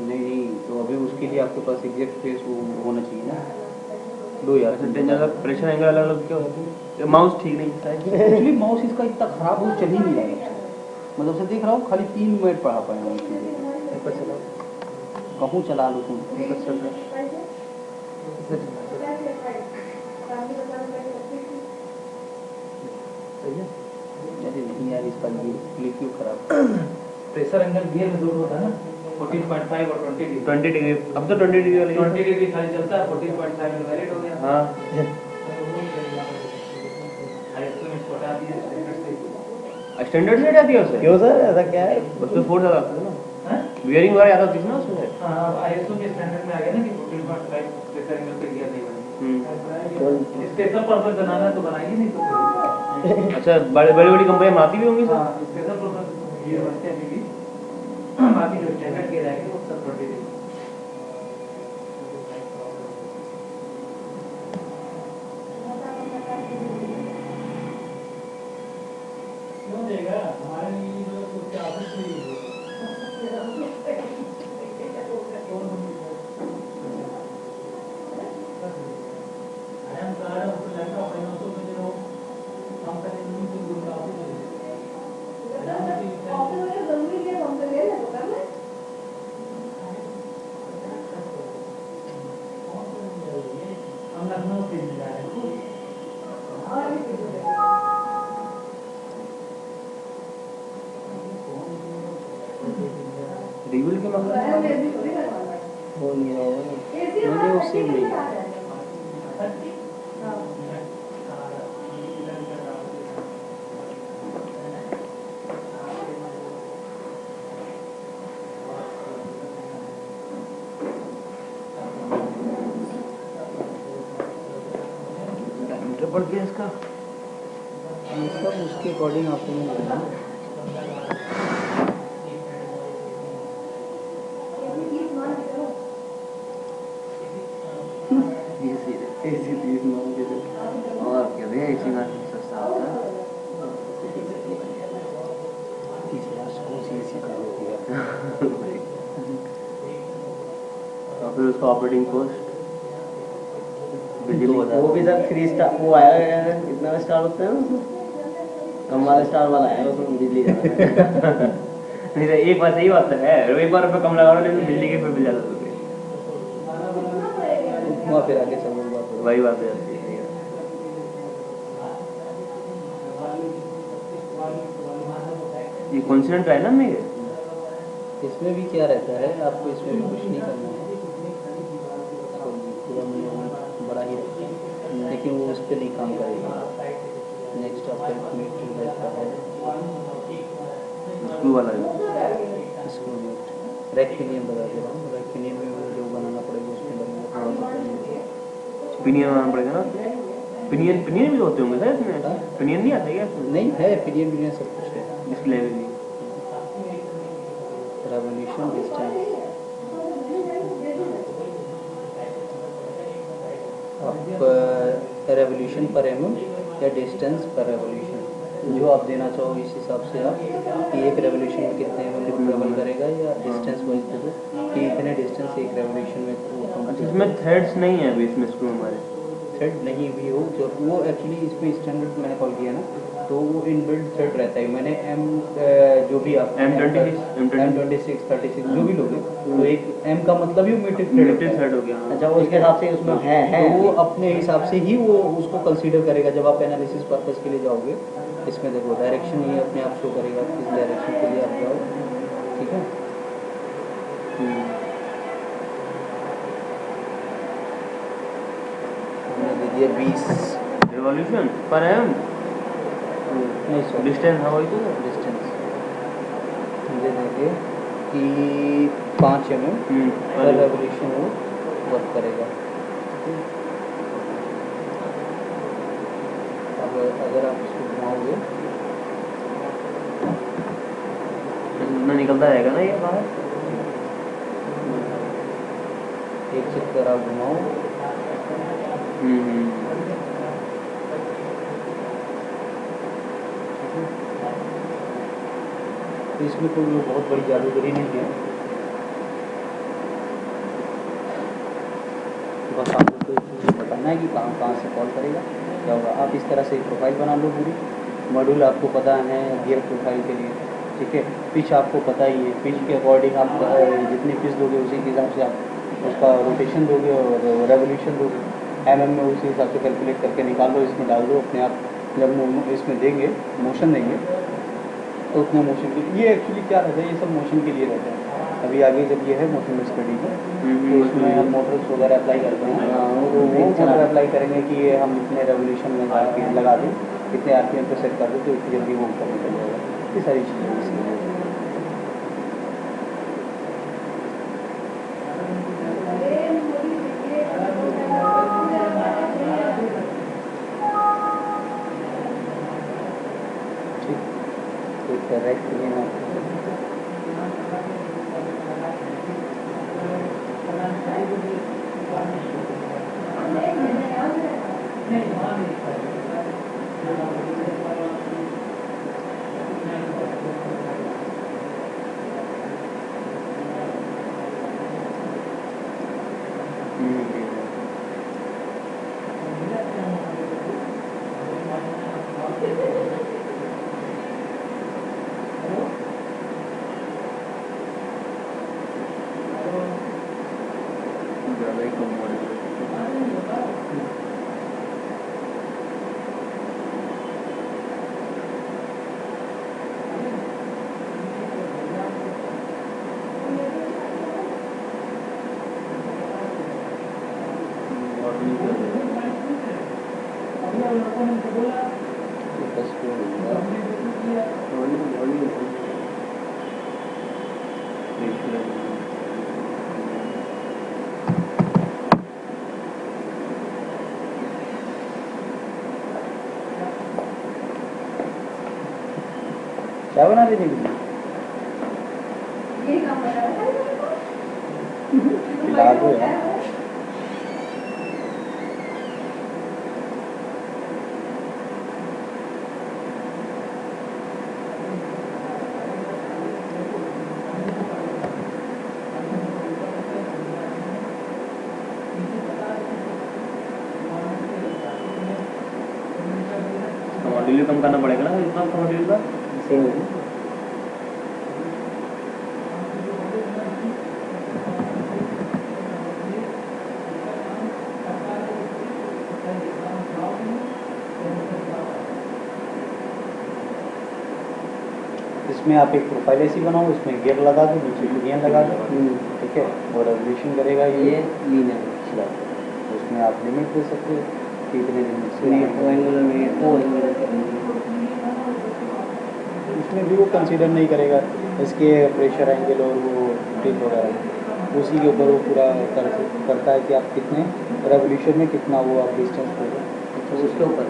नहीं तो अभी उसके लिए आपके पास एग्जैक्ट फेस वो होना चाहिए ना। दो यार ज़्यादा प्रेशर एंगल अलग अलग क्यों होती है? माउस ठीक नहीं है। एक्चुअली माउस इसका इतना खराब हो चल ही नहीं रहा है। मतलब से देख रहा हूँ खाली 3 मिनट पढ़ा पाए हूँ इसमें। ऊपर चलाओ, कहूँ चला लो तुम। ऊपर चल रहा है। सही है। अरे नहीं यार, इसका ये क्लिक क्यों खराब। प्रेशर एंगल गियर में जोड़ होता है ना 14.5 और 20 डिग्री। 20 डिग्री अब तो 20 डिग्री वाली 20 डिग्री खाली चलता है, 14.5 में वैलिड हो गया। हाँ अरे तुम इसको हटा दिए स्टैंडर्ड से। स्टैंडर्ड से हटा दिया उसे। क्यों सर ऐसा क्या है? उसमें फोर्स ज़्यादा आता था ना, हैं? बियरिंग वगैरह ज़्यादा होती थी ना उसमें। हाँ आईएसओ के स्टैंडर्ड में आ गया ना कि 14.5 प्रेशर एंगल पे गियर नहीं बनेगा। स्पेशल पर्पस बनाना है तो बनाइए, नहीं तो फिर अच्छा बड़ी बड़ी कंपनियां बनाती भी होंगी सर। हाँ स्पेशल पर्पस गियर बनते हैं अभी भी। बाकी जो स्टैंडर्ड गियर आएंगे वो सब 20 डिग्री। क्यों देगा हमारे लिए जो कुछ आवश्यक नहीं है। हम लखनऊ से जा रहे हैं। रिव्यूल के मामले में वो नहीं होगा, मुझे वो सेव नहीं है। डायमीटर बढ़ गया इसका। ये सब उसके अकॉर्डिंग आपको मिल जाएगा। एसी 30 मान के चलो। और क्या भैया एसी मान सस्ता होता है। 30,000 कौन सी एसी कर देती है? और फिर उसका ऑपरेटिंग कॉस्ट बिजली वो भी सर 3 स्टार वो आया है, कितना स्टार होता है उसमें? कम वाला स्टार वाला है उसमें बिजली ज़्यादा है। नहीं तो एक बात सही बात तो है, एक बार रुपये कम लगा लो लेकिन बिजली के बिल ज़्यादा होते हैं। वहाँ फिर आगे चल रही बात वही बात हो जाती है। ये कॉन्स्टेंट है ना मेरे इसमें भी क्या रहता है, आपको इसमें भी कुछ नहीं करना है, पूरा बड़ा ही रहता है, लेकिन वो उस पर नहीं काम करेगा। नेक्स्ट आपका मीटर रहता है स्क्रू वाला है। स्क्रू मीट, रैक्यूनियम बता दे रहा हूँ, रैक्यूनियम में वो जो बनाना पड़ेगा उसमें लगेगा थोड़ा सा पनीर। पिनियन बनाना पड़ेगा ना। पिनियन पिनियन भी होते होंगे सर इसमें। पिनियन नहीं आता क्या इसमें? नहीं है, पिनियन सब कुछ है। डिस्प्ले में भी। रेवोल्यूशन डिस्टेंस आप रेवोल्यूशन पर एमएम या डिस्टेंस पर रेवोल्यूशन जो आप देना चाहो इस हिसाब से आप कि एक रेवोल्यूशन में कितने एमएम ट्रेवल करेगा, या डिस्टेंस वाइज दे दो कि इतने डिस्टेंस एक रेवोल्यूशन में। अच्छा इसमें थ्रेड्स नहीं है अभी इसमें स्क्रू हमारे। थ्रेड नहीं भी हो जो वो एक्चुअली इसमें स्टैंडर्ड मैंने कॉल किया ना, तो वो इनबिल्ट थ्रेड रहता है। मैंने जो भी आप M26 M26 36 जो भी लोगे तो एक M का मतलब ही मीट्रिक थ्रेड होता है। थ्रेड हो गया। अच्छा वो उसके हिसाब से उसमें है तो वो अपने हिसाब से ही वो उसको कंसीडर करेगा जब आप एनालिसिस पर्पस के लिए जाओगे। इसमें देखो डायरेक्शन ही अपने आप शो करेगा किस डायरेक्शन के लिए आप जाओ, ठीक है। हमने दे दिया 20 रिवॉल्यूशन पर एम नहीं सॉरी डिस्टेंस हाँ वही तो डिस्टेंस मुझे देंगे कि 5 mm पर रेवोल्यूशन वो वर्क करेगा। अब अगर आप इसको घुमाओगे ना निकलता रहेगा ना ये बाहर। एक चक्कर आप घुमाओ, तो इसमें कोई बहुत बड़ी जादूगरी नहीं है, बस आपको कोई चीज़ बताना है कि कहाँ कहाँ से कॉल करेगा क्या होगा। आप इस तरह से एक प्रोफाइल बना लो पूरी, मॉड्यूल आपको पता है गियर प्रोफाइल के लिए, ठीक है। पिच आपको पता ही है, पिच के अकॉर्डिंग आप जितनी पिच दोगे उसी के हिसाब से आप उसका रोटेशन दोगे और रेवोल्यूशन दोगे। एमएम में उसी हिसाब से कैलकुलेट करके निकाल लो, इसमें डाल दो अपने आप। जब इसमें देंगे मोशन देंगे तो उतने मोशन के लिए, ये एक्चुअली क्या रहता है, ये सब मोशन के लिए रहता है। अभी आगे जब ये है मोशन स्टडी में तो इसमें हम मोटर्स वगैरह अप्लाई करते हैं, तो वो मोटर अप्लाई करेंगे कि ये हम इतने रेवोल्यूशन में लगा दें, इतने आरपीएम पे सेट कर दें तो इतनी जल्दी वो ऊपर निकल जाएगा। ये सारी चीज़ें इसलिए ठीक है। राइट के लिए ना ज़्यादा ही कम हो रहा है। मैंने तो बोला बस को कंपनी को किया क्या बना रही थी? यही काम कर रहा है लागू है। मॉड्यूल कम करना पड़ेगा ना इतना मॉड्यूल का सेम इसमें आप एक प्रोफाइल ऐसी बनाओ, इसमें गियर लगा दो, नीचे डिजाइन लगा दो, ठीक है। और रेवोल्यूशन करेगा ये लीनियर तो उसमें आप लिमिट दे सकते हो कि इतने लिमिट से मीट को एंगुलर मीट को एंगुलर उसमें भी वो कंसीडर नहीं करेगा इसके प्रेशर एंगल और वो टिप वगैरह, उसी के ऊपर वो पूरा करता है कि आप कितने रेवोल्यूशन में कितना वो आप डिस्टेंस होगा। तो उसके ऊपर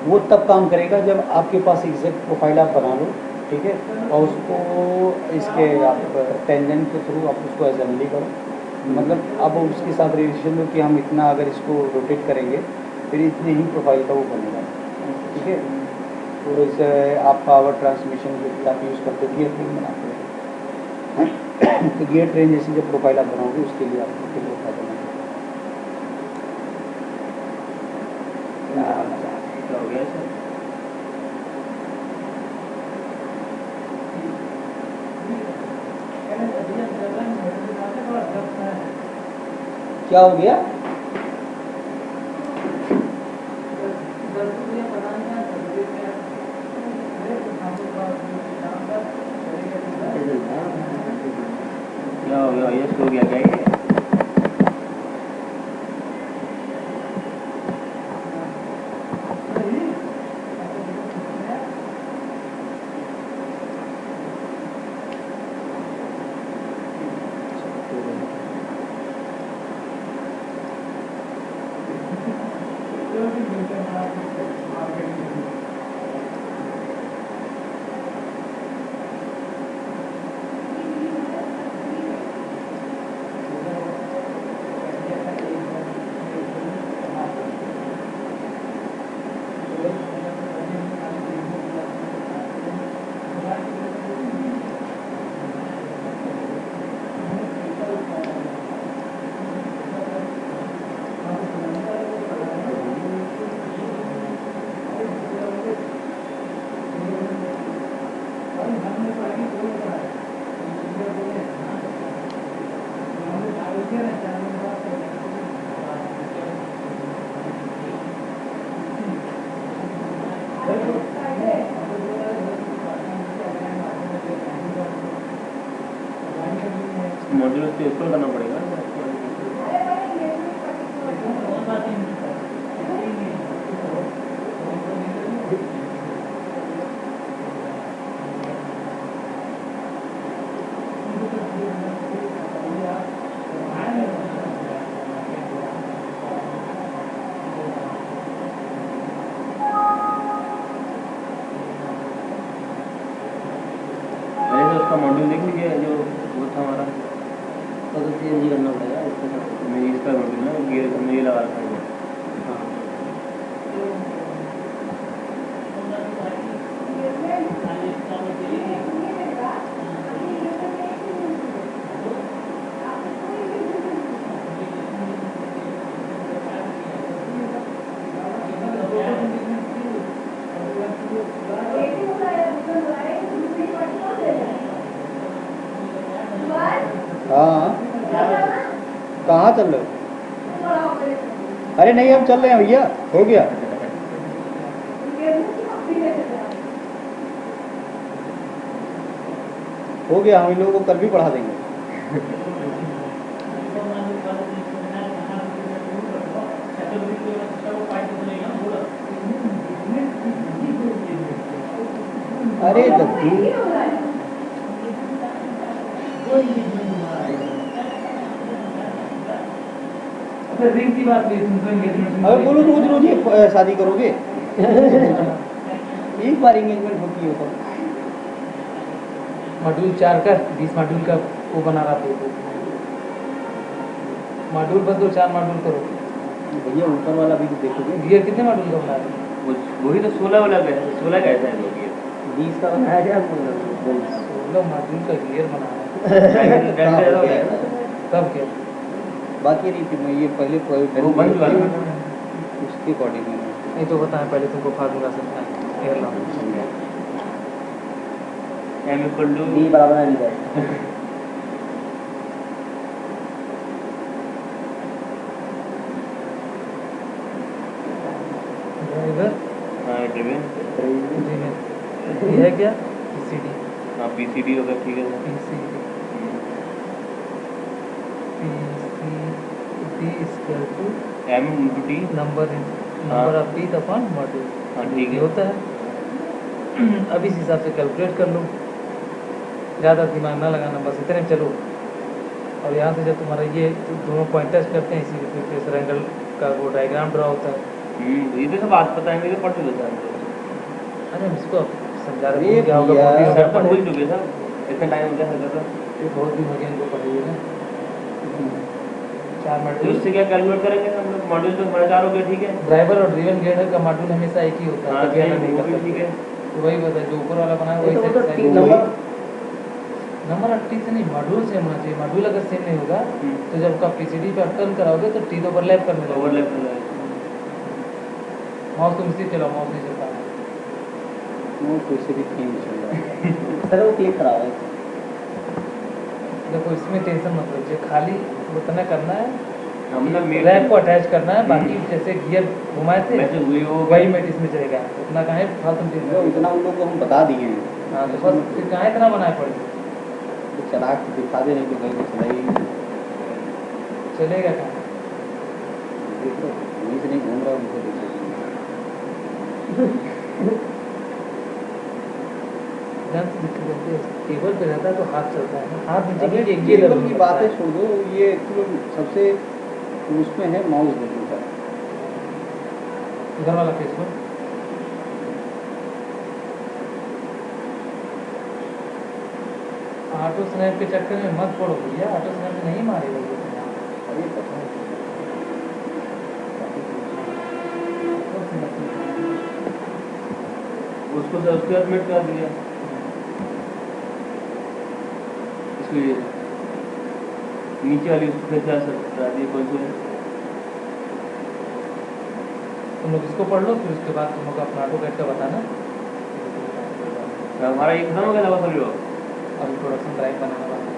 वो तब काम करेगा जब आपके पास एग्जैक्ट प्रोफाइल आप बना लो, ठीक है, और उसको इसके आप टेंजेंट के थ्रू आप उसको असेंबली करो, मतलब अब उसके साथ रिलेशन हो कि हम इतना अगर इसको रोटेट करेंगे फिर इतने ही प्रोफाइल का वो बनेगा, ठीक है। और इसे आप पावर ट्रांसमिशन जो आप यूज़ करते हो गियर ट्रेन बनाते हैं तो गियर ट्रेन जैसी जो प्रोफाइल आप बनाओगे उसके लिए आपको फिर प्रोफाइल बनाना क्या हो गया सर? क्या हो गया? क्या हो गया? ये हो गया क्या ये? मॉड्यूल से इंस्टॉल करना पड़ेगा। पहले तो उसका मॉड्यूल देख लीजिए जो वो था हमारा, तो चेंज करना पड़ेगा इसके साथ। मैं इसका मॉड्यूल ना गियर में ये लगा रखा है। हाँ, कहाँ चल रहे हो? अरे नहीं, हम चल रहे हैं भैया, हो गया। हो गया, हम इन लोगों को कल भी पढ़ा देंगे। अरे दद्दू रिंग की बात भी तुम तो एंगेजमेंट अबे बोलो रोज रोज ये शादी करोगे एक बार एंगेजमेंट होती हो तो मॉड्यूल 4 का 20 मॉड्यूल का वो बना रहा था मॉड्यूल बस 4 मॉड्यूल करो भैया ऊपर वाला भी तो देखोगे ये कितने मॉड्यूल का बना रहे वही तो 16 वाला है, 16 का ऐसा है लोग ये 20 का बनाया क्या 16 मॉड्यूल का गियर बना रहा कहाँ हो गया है? है कब क्या बाकी नहीं थी मैं ये पहले वो बन चुका है। उसके अकॉर्डिंग नहीं तो बताएं पहले तुमको फार्मूला समझाएं air law M equal to D बराबर है नहीं ड्राइवर हाँ ड्रिवन ये है क्या पीसीडी हाँ PCD होगा ठीक है sir. PCD PCD equal to M into T number of teeth upon module हाँ ठीक ये है होता है अब इस हिसाब से कैलकुलेट कर लो ज़्यादा दिमाग ना लगाना बस इतने में चलो और यहाँ से जब तुम्हारा ये दोनों पॉइंट टेस्ट करते हैं इसी प्रेशर एंगल का वो डायग्राम ड्रा होता है ये तो सब बात पता है मेरे पढ़ चुके सर अरे हम इसको समझा रहे अरे हैं क्या होगा भैया। body सर होगा। पढ़ भूल चुके सर इतना टाइम हो गया सर का ये बहुत दिन हो गया इनको पढ़ाइए ना 4 तो मॉड्यूल उससे क्या कैलकुलेट करेंगे हम लोग मॉड्यूल तो हमारा 4 हो गया ठीक है ड्राइवर और ड्रिवन गियर का मॉड्यूल हमेशा एक ही होता है हाँ कभी अलग नहीं वो भी करते। ठीक है तो वही बता जो ऊपर वाला बना है ये वही तो मतलब सेट तीन side number number of T से नहीं मॉड्यूल सेम होना चाहिए मॉड्यूल अगर सेम नहीं होगा तो जब आप पीसीडी पे टर्न कराओगे तो टी ओवरलैप करने लगेगा ओवरलैप माउस तुम इसी चलाओ माउस नहीं चलता वो कैसे भी थीम चल रहा है सर वो क्लिक खराब है देखो इसमें टेंशन मत लीजिए खाली उतना करना है हमने मेल रैक को अटैच करना है बाकी जैसे गियर घुमाए थे मैसेज हुई वो वही मेट इसमें चलेगा उतना कहाँ है फालतू वो टेंशन इतना उन लोगों को हम बता दिए हैं हाँ तो बस फिर कहाँ इतना बनाए पड़े तो चला के दिखा दे नहीं तो कहीं तो चला ही चलेगा कहाँ देखो वहीं से नहीं घूम रहा उनको देखो ध्यान से दिक्कत रहती है टेबल पे रहता है तो हाथ चलता है हाथ नीचे अरे गिर टेबल की बातें छोड़ दो ये एक्चुअली सबसे उसमें है माउस बटन का इधर वाला फेस को ऑटो स्नैप के चक्कर में मत पड़ो भैया ऑटो स्नैप में नहीं मारेगा ये अरे पता है उसको उसके बाद मिट कर दिया इसलिए नीचे वाली उसको फिर से असर करा दिया कौन सी तुम लोग इसको पढ़ लो फिर उसके बाद तुम लोग अपना ऑटो कैट का बताना हमारा ये खत्म हो गया था सर लोग अभी प्रोडक्शन ड्राइव बनाना बाकी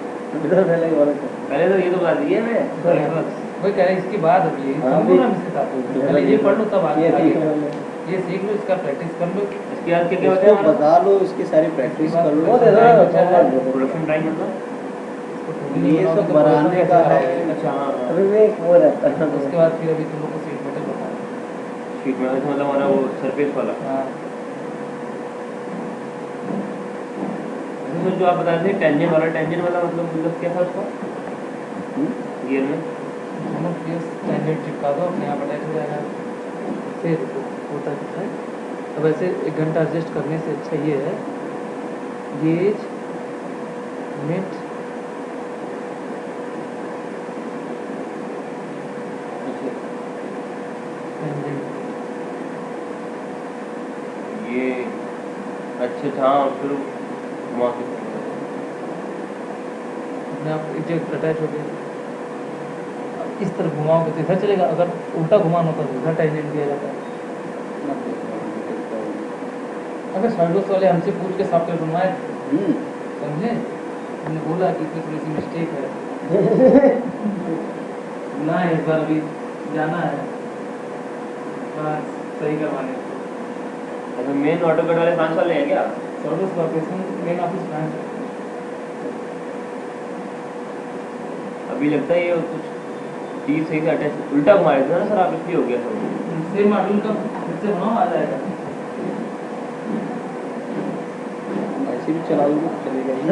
इधर पहले ही वाला पहले तो ये तो बता दिए मैं वही कह रहे हैं इसके बाद अभी हाँ, समझो ना इसके साथ पहले ये पढ़ लो तब आगे ये आगे सीख लो। ये सीख लो इसका प्रैक्टिस कर लो इसके बाद क्या क्या इसको होता है बता लो इसकी सारी प्रैक्टिस कर वो दे लो दो प्रोडक्शन टाइम मतलब ये सब बनाने का है अच्छा हाँ अभी में एक वो रहता है उसके बाद फिर अभी तुम लोग को सीट मेटल बताना शीट में मतलब हमारा वो सरफेस वाला हाँ इसमें जो आप बता रहे थे टेंजेंट वाला मतलब क्या था उसका गियर में दोनों फेस टेंजेंट चिपका दो अपने यहाँ अटैच हो जाएगा फिर होता है अब ऐसे 1 घंटा एडजस्ट करने से अच्छा ये है गेज मिट टेंजेंट ये अच्छे था फिर घुमा के अपने आप इजेक्ट अटैच हो गया अब इस तरफ घुमाओगे तो इधर चलेगा अगर उल्टा घुमाना होता तो इधर टेंजेंट दिया जाता है अगर साइडोस वाले हमसे पूछ के सॉफ्टवेयर बनवाए समझे हमने बोला कि इसमें थोड़ी सी मिस्टेक है ना है इस बार अभी जाना है बस सही करवाने अच्छा मेन ऑटो कट वाले 5 वाले हैं क्या service corporation main office branch है अभी लगता है ये कुछ चीज सही से अटैच उल्टा घुमा रहे थे ना सर आप इसलिए हो गया सब सेम मॉड्यूल का फिर से बनाओ आ जाएगा ऐसे भी चला लूँगा चलेगा ही।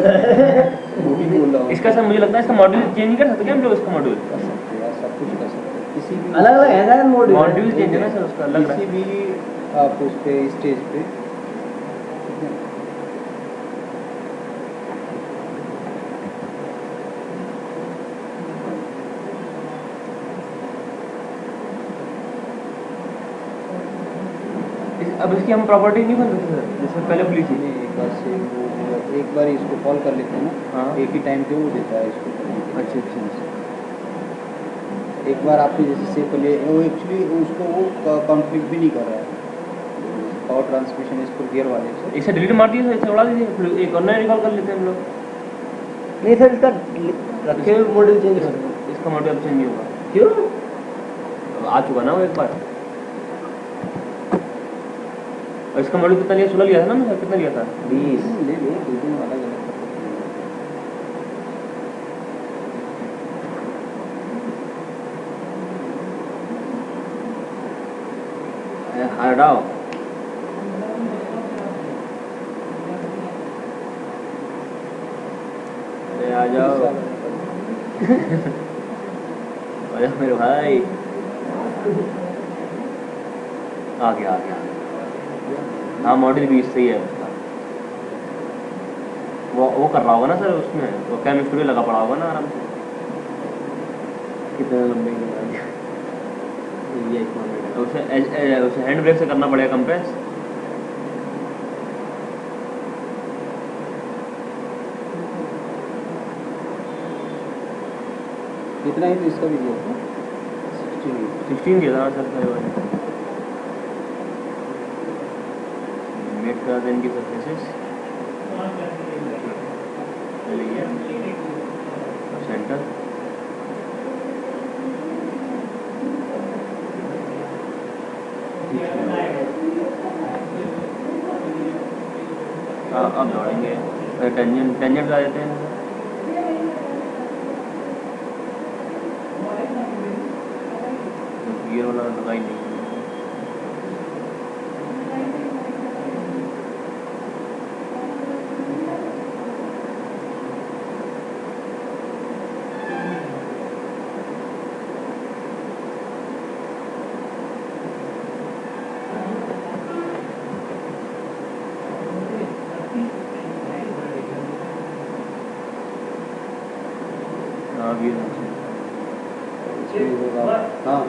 वो भी बोल रहा हूँ इसका सर मुझे लगता है इसका मॉड्यूल चेंज नहीं कर सकते क्या हम लोग इसका मॉड्यूल? कर सकते हैं यार, सब कुछ कर सकते हैं किसी भी अलग अलग है ना मॉड्यूल मॉड्यूल चेंज है ना सर उसका लग रहा किसी है। भी आप उस पे स्टेज पे ठीक है। अब इसकी हम प्रॉपर्टी नहीं बन सकते सर जैसे पहले खुली थी। नहीं, एक बार से वो एक बार इसको कॉल कर लेते हैं ना, हाँ। एक ही टाइम पे वो देता है इसको। अच्छा। एक बार आपने जैसे सेव कर लिया, वो एक्चुअली उसको वो कॉन्फ्लिक्ट भी नहीं कर रहा है पावर ट्रांसमिशन इसको गियर वाले से। इसे डिलीट मार दिए सर, इसे उड़ा दीजिए, फिर एक और नया रिकॉल कर लेते हैं हम लोग। नहीं सर इसका रखे हुए मॉड्यूल चेंज कर दो। इसका मॉड्यूल अब चेंज नहीं होगा, क्यों? आ चुका ना वो एक बार। और इसका मॉड्यूल कितना लिया? 16 लिया था ना मैं, कितना लिया था? 20 ले ले दो दिन वाला गलत कर हटाओ। अरे आ जाओ अरे मेरे भाई आ गया। हाँ मॉड्यूल 20 सही है। वो कर रहा होगा ना सर उसमें, वो कैम स्टूडियो लगा पड़ा होगा ना आराम से। कितने लंबे बना दिया ये एक मिनट। उसे हैंड ब्रेक से करना पड़ेगा कंप्रेस। कितना ही तो इसका भी दिया था 16 दिया था सर पहले वाले। मेक कर दें इनकी सरफेसेस सेंटर। अब दौड़ेंगे टेंजेंट लगा देते हैं। गियर वाला लगा ही नहीं। हाँ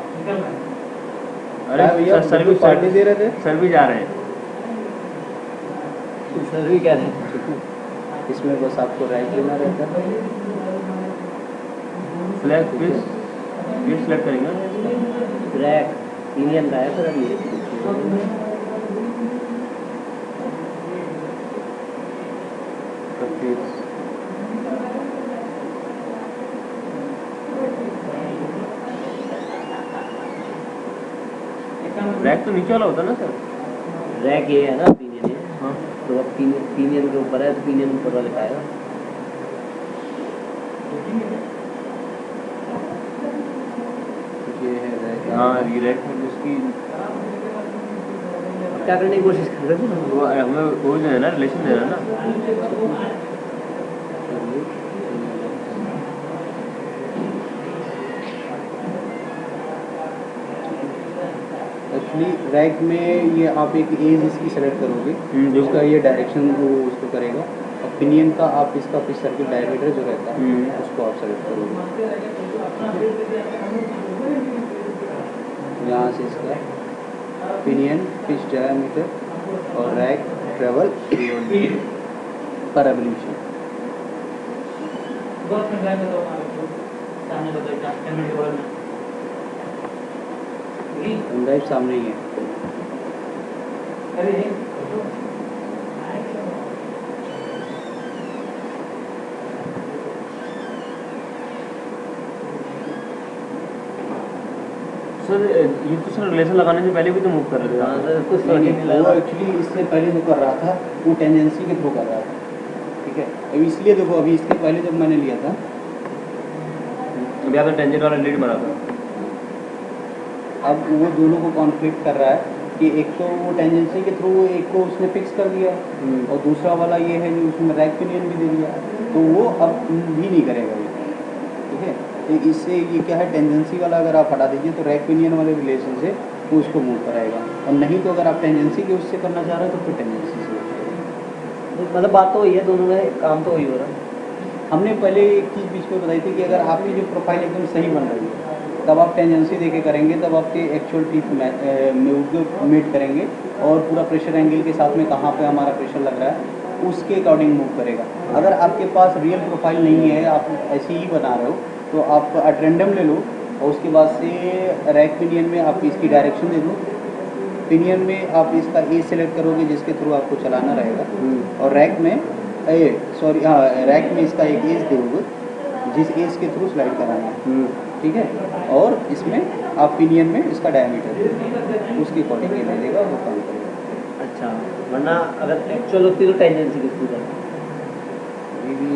अरे भैया सर भी पार्टी दे रहे थे। सर भी जा रहे हैं। सर भी कह रहे हैं इसमें बस आपको राइट लेना रहता है। फ्लैग किस सिलेक्ट करेंगे? रैक इंडियन का है सर अभी। रैक तो नीचे वाला होता है ना सर? रैक ये है ना पिनियन ये। हाँ तो अब पिनियन के ऊपर है तो पिनियन ऊपर वाले का आएगा। ये है रैक। हाँ ये रैक है जिसकी क्या करने की कोशिश कर रहे थे? वो हमें वो जो है ना रिलेशन देना ना। एक्चुअली रैक में ये आप एक एज इसकी सेलेक्ट करोगे जिसका ये डायरेक्शन वो उसको करेगा। और पिनियन का आप इसका पिच सर्किल डायमीटर जो रहता है उसको आप सेलेक्ट करोगे। यहाँ से इसका पिनियन पिच डायमीटर और रैक ट्रेवल पर एवोल्यूशन। ड्राइव सामने ही है। सर ये तो सर रिलेशन लगाने से पहले भी तो मूव कर रहे थे। हाँ सर कुछ तो नहीं, नहीं वो लगा। एक्चुअली इससे पहले जो कर रहा था वो टेंडेंसी के थ्रू कर रहा था। ठीक है, अभी इसलिए देखो अभी इसके पहले जब मैंने लिया था अभी आपने टेंजेंट वाला लीड मारा था। अब वो दोनों को कॉन्फ्लिक्ट कर रहा है कि एक तो वो टेंजेंसी के थ्रू एक को उसने फिक्स कर दिया और दूसरा वाला ये है कि उसमें रैक पिनियन भी दे दिया, तो वो अब भी नहीं करेगा ये, ठीक है। तो इससे ये क्या है, टेंजेंसी वाला अगर आप हटा दीजिए तो रैक पिनियन वाले रिलेशन से वो उसको मूव कराएगा, और नहीं तो अगर आप टेंजेंसी के उससे करना चाह रहे हो तो फिर टेंजेंसी से करेगा। मतलब बात तो वही है, दोनों में काम तो वही हो रहा है। हमने पहले एक चीज़ बीच में बताई थी कि अगर आपकी जो प्रोफाइल एकदम सही बन रही है तब आप टेंजेंसी देके करेंगे, तब आपके एक्चुअल टीथ मीट करेंगे और पूरा प्रेशर एंगल के साथ में कहाँ पे हमारा प्रेशर लग रहा है उसके अकॉर्डिंग मूव करेगा। अगर आपके पास रियल प्रोफाइल नहीं है, आप ऐसे ही बना रहे हो, तो आप एट्रेंडम ले लो और उसके बाद से रैक पिनियन में आप इसकी डायरेक्शन दे दो। पिनियन में आप इसका एज सेलेक्ट करोगे जिसके थ्रू आपको चलाना रहेगा, और रैक में रैक में इसका एक एज दोगे जिस एज के थ्रू स्लाइड कराना है, ठीक है। और इसमें आप पिनियन में इसका डायमीटर उसके अकॉर्डिंग ये दे देगा, वो काम करेगा। अच्छा, वरना अगर एक्चुअल होती तो टेंजेंसी के थ्रू करना। ये भी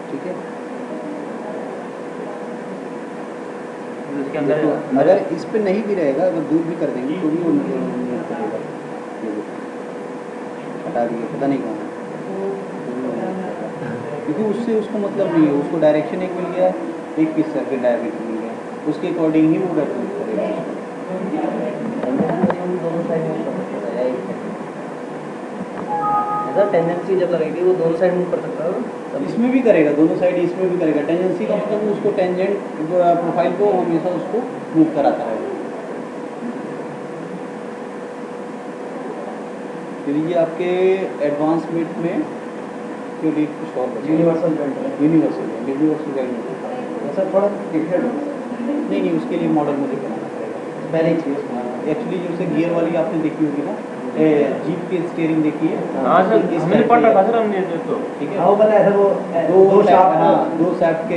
ठीक है। उसके अंदर देखो, अगर इस पे नहीं भी रहेगा, अगर दूर भी कर देंगे तो भी वो नहीं करेगा। ये देखो, हटा दिए, पता नहीं कहाँ है, क्योंकि उससे उसको मतलब नहीं है, उसको डायरेक्शन एक मिल गया, एक किस सर्किल डायमीटर मिल गया, उसके अकॉर्डिंग ही वो रेफरेंस करेगा। दोनों साइड में कर सकता है, ऐसा टेंडेंसी जब लगेगी वो दोनों साइड मूव कर सकता है ना? इसमें भी करेगा, दोनों साइड इसमें भी करेगा। टेंजेंसी का मतलब उसको टेंजेंट प्रोफाइल को हमेशा उसको मूव कराता रहेगा। फिर ये आपके एडवांस मिड में फिर एक कुछ और बचा, यूनिवर्सल जॉइंट है। यूनिवर्सल जॉइंट ऐसा थोड़ा डिफरेंट नहीं, उसके लिए मॉडल मुझे बनाना पड़ेगा। पहले ही चाहिए। एक्चुअली जैसे गियर वाली आपने देखी होगी ना, जीप की स्टीयरिंग देखी है। हाँ सर, इस हमने टाइप पढ़ की रखा है। सर हमने तो ठीक है, हाँ वो पता है सर, वो दो शाफ्ट हाँ, दो शाफ्ट के